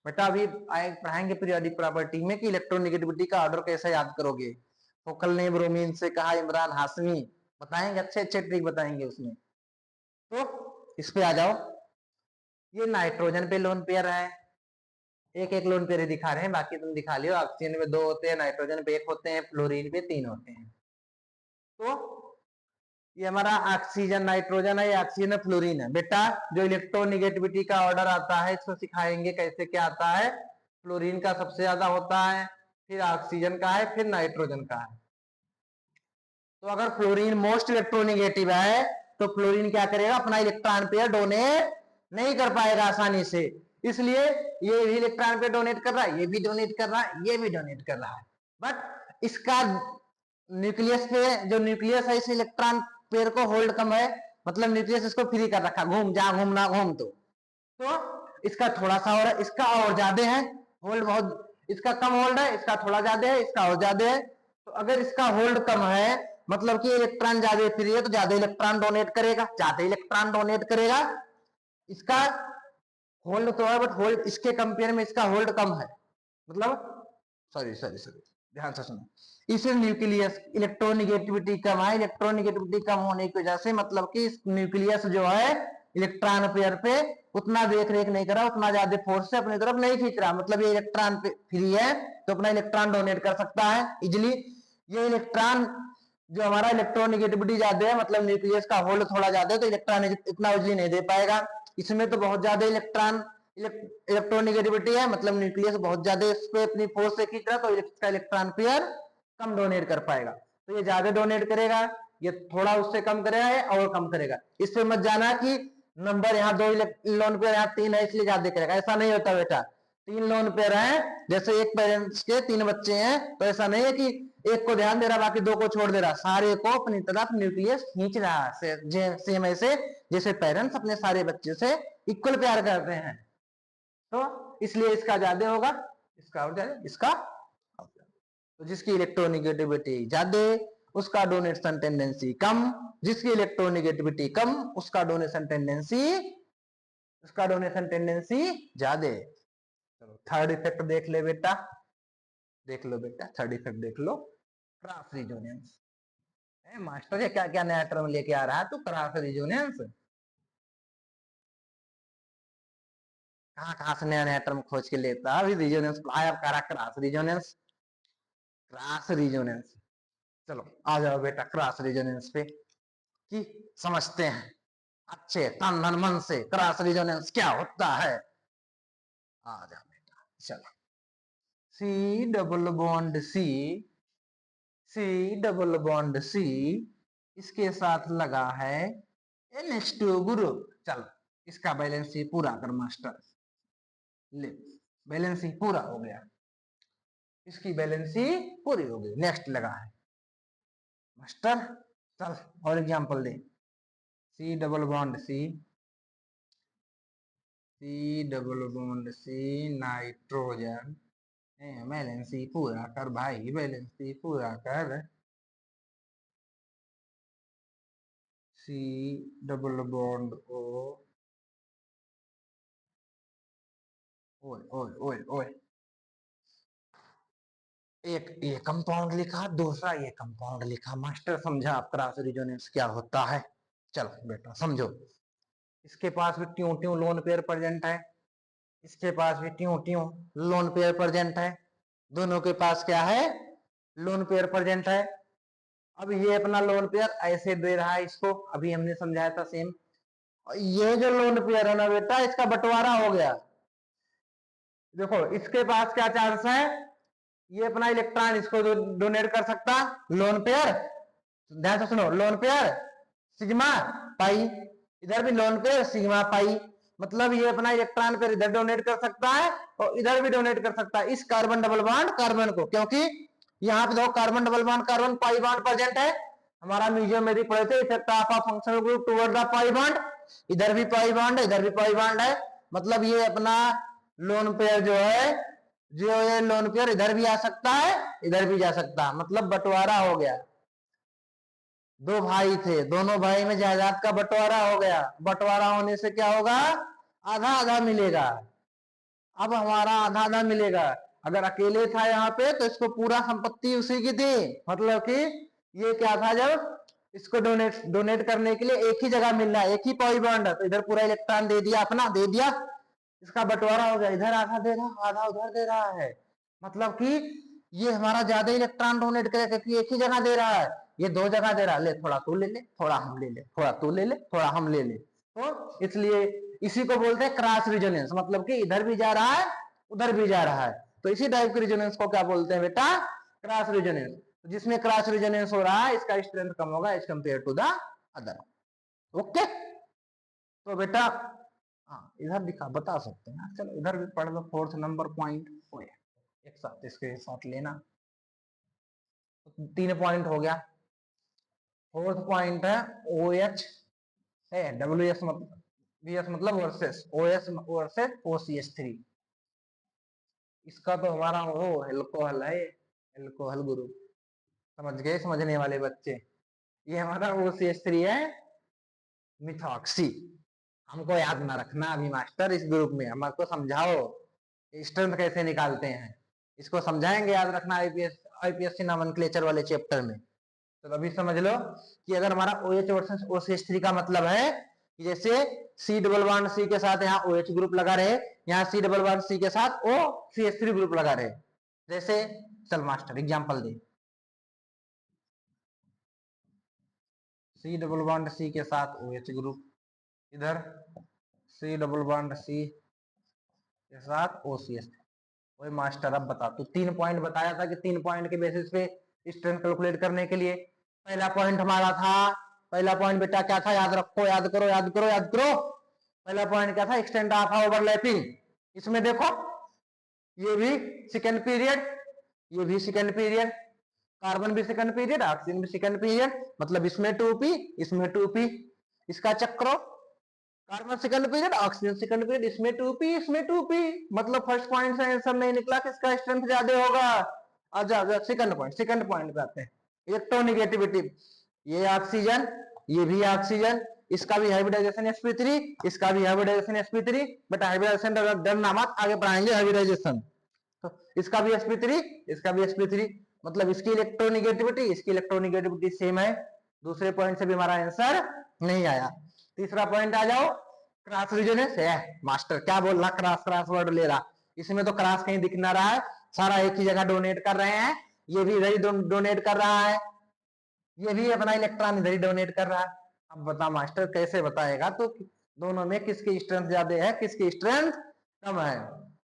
बेटा अभी पढ़ाएंगे पीरियोडिक प्रॉपर्टी में कि इलेक्ट्रोनिगेटिविटी का ऑर्डर कैसे याद करोगे। फोकल ने ब्रोमीन से कहा इमरान हाशमी, बताएंगे अच्छे अच्छे ट्रिक बताएंगे उसमें। तो इस पे आ जाओ, ये नाइट्रोजन पे लोन पेयर है, एक एक लोन पेयर दिखा रहे हैं, बाकी तुम दिखा लियो। ऑक्सीजन में 2 होते हैं, नाइट्रोजन पे 1 होते हैं, फ्लोरीन पे 3 होते हैं। तो ये हमारा ऑक्सीजन नाइट्रोजन है, ऑक्सीजन फ्लोरीन है। बेटा जो इलेक्ट्रोनिगेटिविटी का ऑर्डर आता है इसको सिखाएंगे कैसे क्या आता है। फ्लोरीन का सबसे ज्यादा होता है, फिर ऑक्सीजन का है, फिर नाइट्रोजन का है। तो अगर फ्लोरीन मोस्ट इलेक्ट्रोनिगेटिव है तो फ्लोरीन क्या करेगा, अपना इलेक्ट्रॉन पेयर डोनेट नहीं कर पाएगा आसानी से, इसलिए ये भी इलेक्ट्रॉन पेयर डोनेट कर रहा है, ये भी डोनेट कर रहा है, ये भी डोनेट कर रहा है। बट इसका न्यूक्लियस पे, जो न्यूक्लियस है इस इलेक्ट्रॉन पेयर को होल्ड कम है, मतलब न्यूक्लियस इसको फ्री कर रखा, घूम जा घूमना घूम। तो इसका थोड़ा सा और इसका और ज्यादा है होल्ड, बहुत इसका कम होल्ड है, इसका थोड़ा ज्यादा है, इसका और ज्यादा है। तो अगर इसका होल्ड कम है मतलब कि इलेक्ट्रॉन ज्यादा फ्री है तो ज्यादा इलेक्ट्रॉन डोनेट करेगा, ज्यादा इलेक्ट्रॉन डोनेट करेगा। इसका होल्ड तो है बट होल्ड इसके कंपेयर में इसका होल्ड कम है, मतलब सॉरी सॉरी सॉरी ध्यान से सुनो, इसे न्यूक्लियस इलेक्ट्रोनिगेटिविटी कम है, इलेक्ट्रोनिगेटिविटी कम होने की वजह से मतलब कि न्यूक्लियस जो है इलेक्ट्रॉन पेयर पे उतना देख रेख नहीं कर रहा, उतना ज्यादा फोर्स से अपनी तरफ नहीं खींच रहा, मतलब ये इलेक्ट्रॉन फ्री है तो अपना इलेक्ट्रॉन डोनेट कर सकता है इजिली। ये इलेक्ट्रॉन जो हमारा इलेक्ट्रोनिगेटिविटी ज्यादा है मतलब न्यूक्लियस का होल्ड थोड़ा ज्यादा है तो इलेक्ट्रॉन इतना इजिली नहीं दे पाएगा। इसमें तो बहुत ज्यादा इलेक्ट्रोनिगेटिविटी है, मतलब न्यूक्लियस बहुत ज्यादा इस पे अपनी फोर्स से खींच रहा तो इसका इलेक्ट्रॉन पेयर कम डोनेट कर पाएगा। तो ये ज्यादा डोनेट करेगा, ये थोड़ा उससे कम करेगा और कम करेगा। इससे मत जाना कि नंबर यहाँ 2 लोन पेयर, यहाँ 3 है इसलिए ज्यादा करेगा, ऐसा नहीं होता बेटा। 3 लोन पेयर है, जैसे एक पेरेंट्स के 3 बच्चे हैं तो ऐसा नहीं है कि एक को ध्यान दे रहा बाकी 2 को छोड़ दे रहा, सारे को अपनी तरफ न्यूक्लियस खींच रहा है। सेम ऐसे जैसे पेरेंट्स अपने सारे बच्चे से इक्वल प्यार करते हैं, तो इसलिए इसका ज्यादा होगा, इसका और ज्यादा, इसका। तो जिसकी इलेक्ट्रोनिगेटिविटी ज्यादा उसका डोनेशन टेंडेंसी कम, जिसकी इलेक्ट्रोनिगेटिविटी कम उसका डोनेशन टेंडेंसी ज्यादा। चलो थर्ड इफेक्ट देख लो बेटा, थर्ड इफेक्ट देख लो, क्रॉस रेजोनेंस। मास्टर ये क्या क्या नया टर्म लेके आ रहा है तू, क्रॉस रिजोनेंस। कहाँ कहाँ से नया नया टर्म खोज के लेता, अभी रिजोनेंस पढ़ाया करा, क्रॉस रिजोनेंस, क्रॉस रिजोनेंस। चलो आ जाओ बेटा क्रॉस रिजोनेंस पे, कि समझते हैं अच्छे तन धन मन से क्रॉस रिजोनेंस क्या होता है। आ जाओ बेटा, चलो C double bond C, C double bond C, इसके साथ लगा है NH2 ग्रुप। चलो इसका बैलेंस ही पूरा कर मास्टर, ले बैलेंस ही पूरा हो गया, इसकी बैलेंस ही पूरी हो गई। नेक्स्ट लगा है मास्टर, चल और एग्जांपल दे। C double bond C, C double bond C nitrogen, balance ही पूरा कर भाई, बैलेंस ही पूरा कर। सी डबल बॉन्ड ओ, ओए ओए ओए ओए, एक ये कंपाउंड लिखा, दूसरा ये कंपाउंड लिखा। मास्टर समझा आप क्रॉस रिजोनेंस क्या होता है। चलो बेटा समझो, इसके पास भी ट्यू ट्यू लोन पेयर प्रेजेंट है, इसके पास भी ट्यू ट्यू लोन पेयर प्रेजेंट है, दोनों के पास क्या है, लोन पेयर प्रेजेंट है। अब ये अपना लोन पेयर ऐसे दे रहा है इसको, अभी हमने समझाया था सेम। ये जो लोन पेयर है ना बेटा, इसका बंटवारा हो गया। देखो इसके पास क्या चांस है, ये अपना इलेक्ट्रॉन इसको डोनेट कर सकता, लोन पेयर, ध्यान से सुनो, लोन पेयर सिग्मा पाई, इधर भी लोन पेयर सिग्मा पाई, मतलब ये अपना इलेक्ट्रॉन पेयर इधर डोनेट कर सकता है और इधर भी डोनेट कर सकता है, इस कार्बन डबल बॉन्ड कार्बन को, क्योंकि यहाँ पे देखो carbon double bond carbon pi bond present है। हमारा म्यूजियम में भी पढ़े थे, effect of a functional group toward the pi bond, इधर भी पाई बॉन्ड है इधर भी पाई बॉन्ड है, मतलब ये अपना लोन पेयर जो है, जो ये लोन पेयर इधर भी आ सकता है इधर भी जा सकता है, मतलब बंटवारा हो गया। दो भाई थे, दोनों भाई में जायदाद का बंटवारा हो गया, बंटवारा होने से क्या होगा, आधा आधा मिलेगा। अब हमारा आधा आधा मिलेगा, अगर अकेले था यहाँ पे तो इसको पूरा संपत्ति उसी की थी, मतलब कि ये क्या था, जब इसको डोनेट करने के लिए एक ही जगह मिल रहा है, एक ही पाई बॉन्ड है, तो इधर पूरा इलेक्ट्रॉन दे दिया, अपना दे दिया, इसका बंटवारा हो गया, इधर आधा दे रहा आधा उधर दे रहा है, मतलब कि ये हमारा ज्यादा इलेक्ट्रॉन डोनेट करेगा क्योंकि एक ही जगह दे रहा है, ये दो जगह दे रहा है, ले थोड़ा तू ले ले, थोड़ा हम ले ले, थोड़ा तू ले ले, थोड़ा हम ले ले, तो इसलिए इसी को बोलते हैं क्रॉस रिजोनेंस, मतलब कि इधर भी जा रहा है उधर भी जा रहा है, तो इसी टाइप के रिजोनेंस को क्या बोलते हैं बेटा, क्रॉस रिजोनेंस। जिसमें क्रॉस रिजोनेंस हो रहा है इसका स्ट्रेंथ कम होगा as compare to the other. Okay, तो बेटा हाँ इधर दिखा बता सकते हैं, चलो इधर भी पढ़ लो, फोर्थ नंबर पॉइंट हो गया, एक साथ इसके साथ लेना, तो 3 पॉइंट हो गया। फोर्थ पॉइंट है ओ एच है, डब्ल्यू एस मतलब बी एस मतलब वर्सेस ओ एस वर्सेस ओ सी एच थ्री, इसका तो हमारा वो एल्कोहल है, एल्कोहल ग्रुप, समझ गए समझने वाले बच्चे, ये हमारा ओ सी एच थ्री है, मिथॉक्सी। हमको याद ना रखना अभी मास्टर, इस ग्रुप में हमको समझाओ स्ट्रेंथ कैसे निकालते हैं, इसको समझाएंगे, याद रखना आईपीएससी नॉमेनक्लेचर वाले चैप्टर में। तो अभी समझ लो कि अगर हमारा OH वर्सेस OCH3 का मतलब है कि जैसे C डबल बॉन्ड C के साथ यहाँ OH ग्रुप लगा रहे, यहाँ C डबल बॉन्ड C के साथ OCH3 ग्रुप लगा रहे, जैसे चल मास्टर एग्जांपल दे, C डबल बॉन्ड C के साथ OH ग्रुप, इधर C डबल बॉन्ड C के साथ OCH। वही मास्टर अब बता, तू 3 पॉइंट बताया था कि 3 पॉइंट के बेसिस पे स्ट्रेंथ कैलकुलेट करने के लिए, पहला पॉइंट हमारा था, पहला पॉइंट बेटा क्या था, याद रखो, याद करो याद करो याद करो, पहला पॉइंट क्या था, एक्सटेंट ऑफ ओवरलैपिंग। इसमें देखो ये भी सेकंड पीरियड, ये भी सेकंड पीरियड, कार्बन भी सेकंड पीरियड ऑक्सीजन भी सेकंड पीरियड, मतलब इसमें 2p इसमें 2p, इसका चक्रो, carbon second period oxygen second period, इसमें 2p इसमें 2p, मतलब फर्स्ट पॉइंट से आंसर नहीं निकला कि इसका स्ट्रेंथ ज्यादा होगा। अच्छा सेकंड पॉइंट पे आते हैं, इलेक्ट्रोनिगेटिविटी, ये ऑक्सीजन ये भी ऑक्सीजन, इसका भी हाइब्रिडाइजेशन sp3, इसका भी हाइब्रिडाइजेशन sp3, बट हाइब्रिडाइजेशन डरना मत, आगे पढ़ाएंगे हाइब्रिडाइजेशन। तो इसका भी sp3 इसका भी sp3, मतलब इसकी इलेक्ट्रोनिगेटिविटी इसकी इलेक्ट्रोनिगेटिविटी सेम है, दूसरे पॉइंट से भी हमारा आंसर नहीं आया। तीसरा पॉइंट आ जाओ, क्रॉस रीजन है। मास्टर क्या बोल रहा, क्रॉस क्रॉस वर्ड ले रहा, इसमें तो क्रॉस कहीं दिख ना रहा है, सारा एक ही जगह डोनेट कर रहे हैं। ये भी इधर ही डोनेट कर रहा है, ये भी अपना इलेक्ट्रॉन इधर ही डोनेट कर रहा है। अब बता मास्टर कैसे बताएगा, तो दोनों में किसकी स्ट्रेंथ ज्यादा है, किसकी स्ट्रेंथ कम है।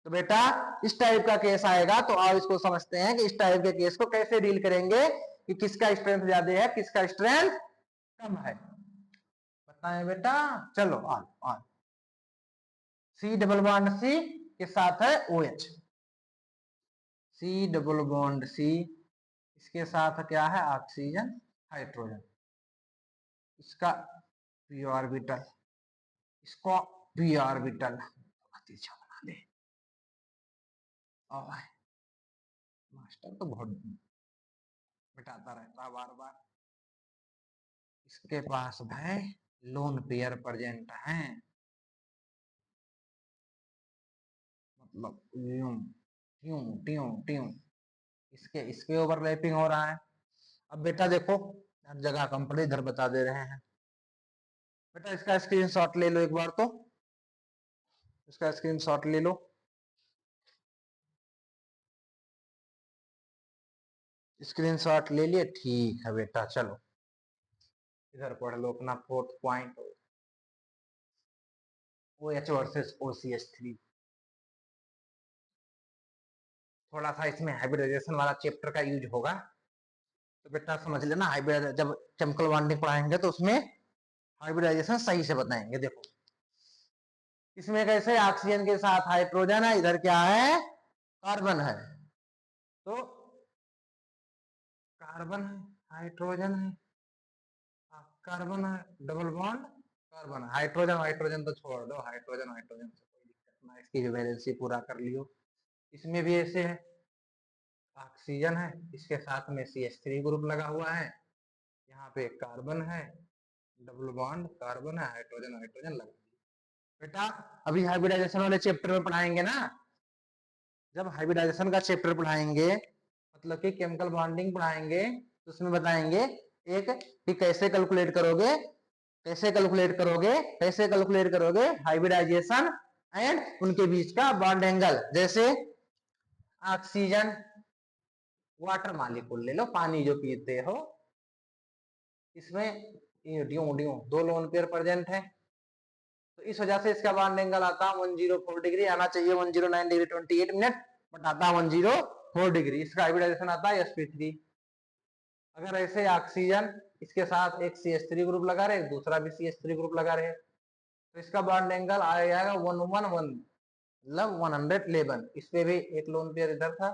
तो बेटा इस टाइप का केस आएगा, तो आओ इसको समझते हैं कि इस टाइप के केस को कैसे डील करेंगे, कि किसका स्ट्रेंथ ज्यादा है, किसका स्ट्रेंथ कम है। बताएं बेटा, चलो आ सी डबल बॉन्ड सी के साथ है OH, C double bond C, इसके साथ क्या है ऑक्सीजन हाइड्रोजन, इसका पी ऑर्बिटल, इसको पी ऑर्बिटल बना दे। और मास्टर तो बहुत बिठाता रहता है बार बार। इसके पास भाई लोन पेयर प्रेजेंट है, मतलब यूं ट्यूं ट्यूं ट्यूं, इसके ओवरलैपिंग हो रहा है। अब बेटा देखो हर जगह कंपनी इधर बता दे रहे हैं। बेटा इसका स्क्रीनशॉट ले लो एक बार, तो इसका स्क्रीनशॉट ले लो, स्क्रीनशॉट ले लिए, ठीक है बेटा। चलो इधर पढ़ लो अपना 4th point, OH versus OCH3। थोड़ा सा इसमें हाइब्रिडाइजेशन वाला चैप्टर का यूज होगा, तो बेटा समझ लेना। हाइब्रिड जब केमिकल बॉन्डिंग पढ़ाएंगे तो उसमें हाइब्रिडाइजेशन सही से बताएंगे। देखो इसमें कैसे ऑक्सीजन के साथ हाइड्रोजन है, इधर क्या है कार्बन है, तो कार्बन है हाइड्रोजन है, कार्बन है double bond carbon, hydrogen hydrogen तो छोड़ दो, हाइड्रोजन हाइड्रोजन से कोई दिक्कत ना, इसकी जो वैलेंसी पूरा कर लियो। इसमें भी ऐसे है, ऑक्सीजन है, इसके साथ में CH3 ग्रुप लगा हुआ है, यहाँ पे कार्बन है डबल बॉन्ड कार्बन है, हाइड्रोजन हाइड्रोजन लगा दिया। बेटा अभी हाइब्रिडाइजेशन वाले चैप्टर में पढ़ाएंगे ना, जब हाइब्रिडाइजेशन का चैप्टर पढ़ाएंगे, मतलब कि केमिकल बॉन्डिंग पढ़ाएंगे, तो उसमें बताएंगे एक कि कैसे कैलकुलेट करोगे, कैसे कैलकुलेट करोगे, कैसे कैलकुलेट करोगे हाइब्रिडाइजेशन एंड उनके बीच का बॉन्ड एंगल। जैसे ऑक्सीजन वाटर मॉलिक्यूल ले लो, पानी जो पीते हो, इसमें due due 2 loan pair present है, तो इस वजह से इसका बॉन्ड एंगल आता 104 डिग्री, आना चाहिए 109 डिग्री 28 मिनट, बट आता 104 डिग्री। इसका हाइब्रिडाइजेशन आता है sp3। अगर ऐसे ऑक्सीजन इसके साथ एक CH3 ग्रुप लगा रहे, दूसरा भी CH3 ग्रुप लगा रहे, तो इसका बॉन्ड एंगल आ जाएगा 111, मतलब 111। इस पे भी एक लोन पेयर इधर था,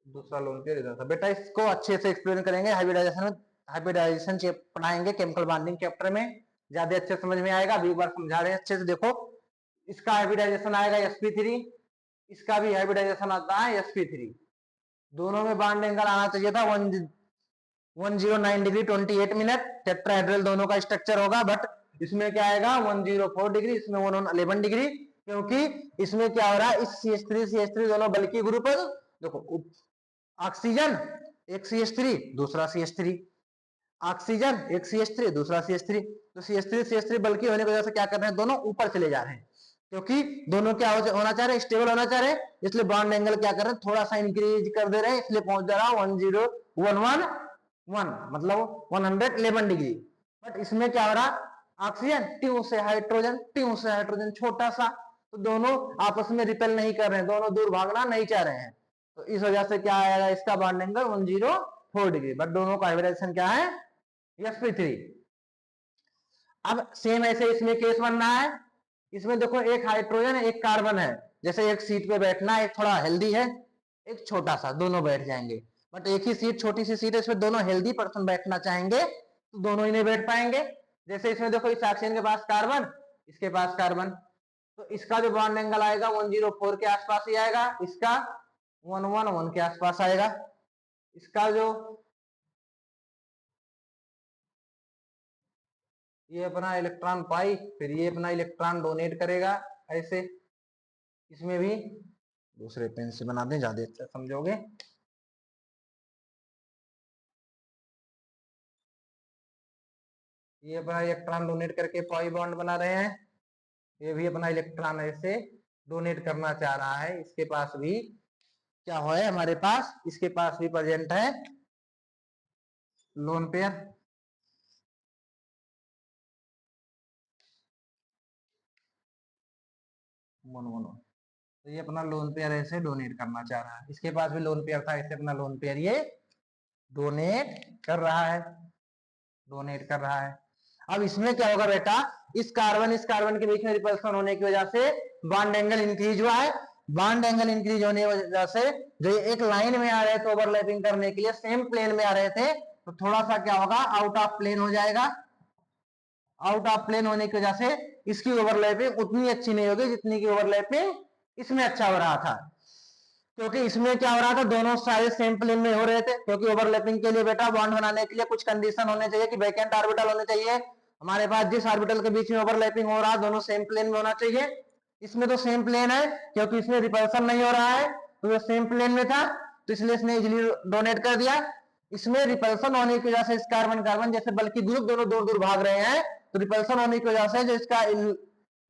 दूसरा लोन पेयर इधर था। बेटा इसको अच्छे से एक्सप्लेन करेंगे हाइब्रिडाइजेशन, हाइब्रिडाइजेशन पढ़ाएंगे केमिकल बॉन्डिंग चैप्टर में, ज्यादा अच्छे समझ में आएगा। अभी एक बार समझा रहे हैं अच्छे से। देखो इसका हाइब्रिडाइजेशन आएगा sp3, इसका भी हाइब्रिडाइजेशन आता है sp3, दोनों में बॉन्ड एंगल आना चाहिए था 109 डिग्री 28 मिनट, टेट्राहेड्रल दोनों का स्ट्रक्चर होगा, बट इसमें क्या आएगा 104 डिग्री, इसमें 111 डिग्री, क्योंकि इसमें क्या हो रहा है, इस CH3 दोनों बल्कि ग्रुप है। देखो ऑक्सीजन एक CH3 दूसरा CH3, ऑक्सीजन एक CH3 दूसरा CH3, तो CH3 बल्कि होने की वजह से क्या कर रहे हैं, दोनों ऊपर चले जा रहे हैं, क्योंकि दोनों क्या होना चाह रहे हैं, स्टेबल होना चाह रहे हैं, इसलिए बॉन्ड एंगल क्या कर रहे हैं, थोड़ा सा इंक्रीज कर दे रहे हैं, इसलिए पहुंच जा रहा है 1011, मतलब 111 डिग्री। बट इसमें क्या हो रहा, ऑक्सीजन ट्यू से हाइड्रोजन छोटा सा, तो दोनों आपस में रिपेल नहीं कर रहे हैं, दोनों दूर भागना नहीं चाह रहे हैं, तो इस वजह से क्या आएगा, इसका बॉन्ड एंगल 104 डिग्री, बट दोनों का हाइब्रिडाइजेशन क्या है sp3। अब सेम ऐसे इसमें केस बन रहा है, इसमें देखो एक हाइड्रोजन है एक कार्बन है, जैसे एक सीट पे बैठना, एक थोड़ा हेल्दी है एक छोटा सा, दोनों बैठ जाएंगे, बट एक ही सीट छोटी सी सीट है, इसमें दोनों हेल्दी पर्सन बैठना चाहेंगे तो दोनों ही नहीं बैठ पाएंगे। जैसे इसमें देखो इस ऑक्सीजन के पास कार्बन, इसके पास कार्बन, तो इसका जो बॉन्ड एंगल आएगा 104 के आसपास ही आएगा, इसका 111 के आसपास आएगा, इसका जो ये अपना इलेक्ट्रॉन पाई, फिर ये अपना इलेक्ट्रॉन डोनेट करेगा ऐसे, इसमें भी दूसरे पेन से बना दें, ज्यादा अच्छा समझोगे। ये अपना इलेक्ट्रॉन डोनेट करके पाई बॉन्ड बना रहे हैं, ये भी अपना इलेक्ट्रॉन ऐसे डोनेट करना चाह रहा है, इसके पास भी क्या है, हमारे पास इसके पास भी प्रेजेंट है लोन पेयर। तो ये अपना लोन पेयर ऐसे डोनेट करना चाह रहा है, इसके पास भी लोन पेयर था, ऐसे अपना लोन पेयर ये डोनेट कर रहा है, डोनेट कर रहा है। अब इसमें क्या होगा बेटा, इस कार्बन के बीच में रिपल्सन होने की वजह से बॉन्ड एंगल इंक्रीज हुआ है। बॉन्ड एंगल इंक्रीज होने की वजह से जो एक लाइन में आ रहे थे ओवरलैपिंग करने के लिए, सेम प्लेन में आ रहे थे, तो थोड़ा सा क्या होगा, आउट ऑफ प्लेन हो जाएगा। आउट ऑफ प्लेन होने की वजह से इसकी ओवरलैपिंग उतनी अच्छी नहीं होगी जितनी की ओवरलैपिंग इसमें अच्छा हो रहा था, क्योंकि इसमें क्या हो रहा था, दोनों साइड सेम प्लेन में हो रहे थे। क्योंकि ओवरलैपिंग के लिए बेटा बॉन्ड बनाने के लिए कुछ कंडीशन होने चाहिए कि वैकेंट ऑर्बिटल होने चाहिए। हमारे पास जिस ऑर्बिटल के बीच में ओवरलैपिंग हो रहा है दोनों सेम प्लेन में होना चाहिए। इसमें तो सेम प्लेन है, क्योंकि इसमें रिपल्सन नहीं हो रहा है, तो ये सेम प्लेन में था, तो इसलिए इसने इजिली डोनेट कर दिया। इसमें रिपल्सन होने की वजह से इस कार्बन कार्बन जैसे बल्कि ग्रुप दोनों दूर दूर भाग रहे हैं, तो रिपल्सन होने की वजह से जो इसका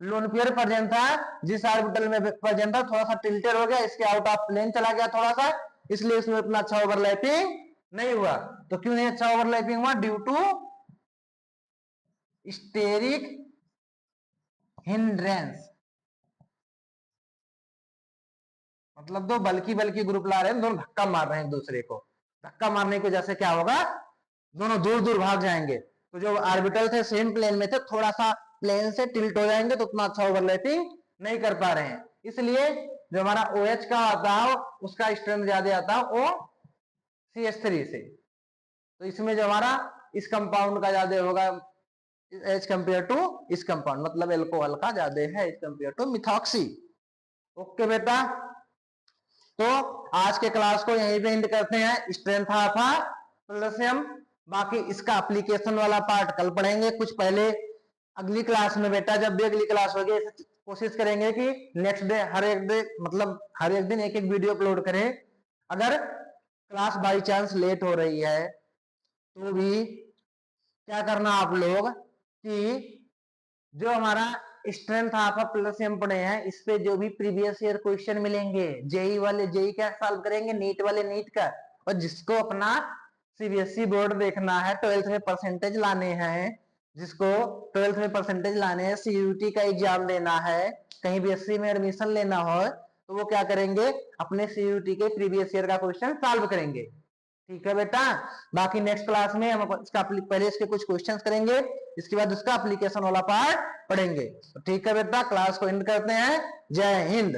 लोन पेयर प्रेजेंट था, जिस ऑर्बिटल में प्रेजेंट था, थोड़ा सा टिल्टेड हो गया, इसके आउट ऑफ प्लेन चला गया थोड़ा सा, इसलिए इसमें उतना अच्छा ओवरलैपिंग नहीं हुआ। तो क्यों नहीं अच्छा ओवरलैपिंग हुआ, ड्यू टू स्टेरिक हिंड्रेंस। मतलब दो बल्कि ग्रुप ला रहे हैं, दोनों धक्का मार रहे हैं एक दूसरे को, धक्का मारने की वजह से क्या होगा, दोनों दूर दूर भाग जाएंगे। तो जो ऑर्बिटल थे सेम प्लेन में थे, थोड़ा सा प्लेन से टिल्ट हो जाएंगे, तो उतना अच्छा ओवरलैपिंग नहीं कर पा रहे हैं। इसलिए जो हमारा OH का आता है उसका स्ट्रेंथ ज्यादा आता है OCH3 से। तो इसमें जो हमारा इस कंपाउंड का ज्यादा होगा एज कंपेयर टू इस कंपाउंड, मतलब एल्कोहल का ज्यादा है as compare to methoxy. Okay बेटा, तो आज के क्लास को यहीं पे एंड करते हैं। स्ट्रेंथ ऑफ पोटेशियम, बाकी इसका एप्लीकेशन वाला पार्ट कल पढ़ेंगे। कुछ पहले अगली क्लास में बेटा, जब भी अगली क्लास होगी, कोशिश करेंगे कि नेक्स्ट डे हर एक डे मतलब हर एक दिन एक एक वीडियो अपलोड करें। अगर क्लास बाई चांस लेट हो रही है तो भी क्या करना आप लोग कि जो हमारा स्ट्रेंथ ऑफ पोटेशियम पढ़े हैं, इस पे जो भी प्रीवियस ईयर क्वेश्चन मिलेंगे, जेई वाले जेई का सॉल्व करेंगे, नीट वाले नीट का, और जिसको अपना सीबीएसई बोर्ड देखना है, 12th में परसेंटेज लाने हैं, जिसको 12th में परसेंटेज लाने हैं, सीयूटी का एग्जाम देना है, कहीं बीएससी में एडमिशन लेना हो, तो वो क्या करेंगे, अपने सीयूटी के प्रीवियस ईयर का क्वेश्चन सॉल्व करेंगे। ठीक है बेटा, बाकी नेक्स्ट क्लास में हम इसका पहले इसके कुछ क्वेश्चंस करेंगे, इसके बाद उसका एप्लीकेशन वाला पार्ट पढ़ेंगे। तो ठीक है बेटा, क्लास को एंड करते हैं। जय हिंद।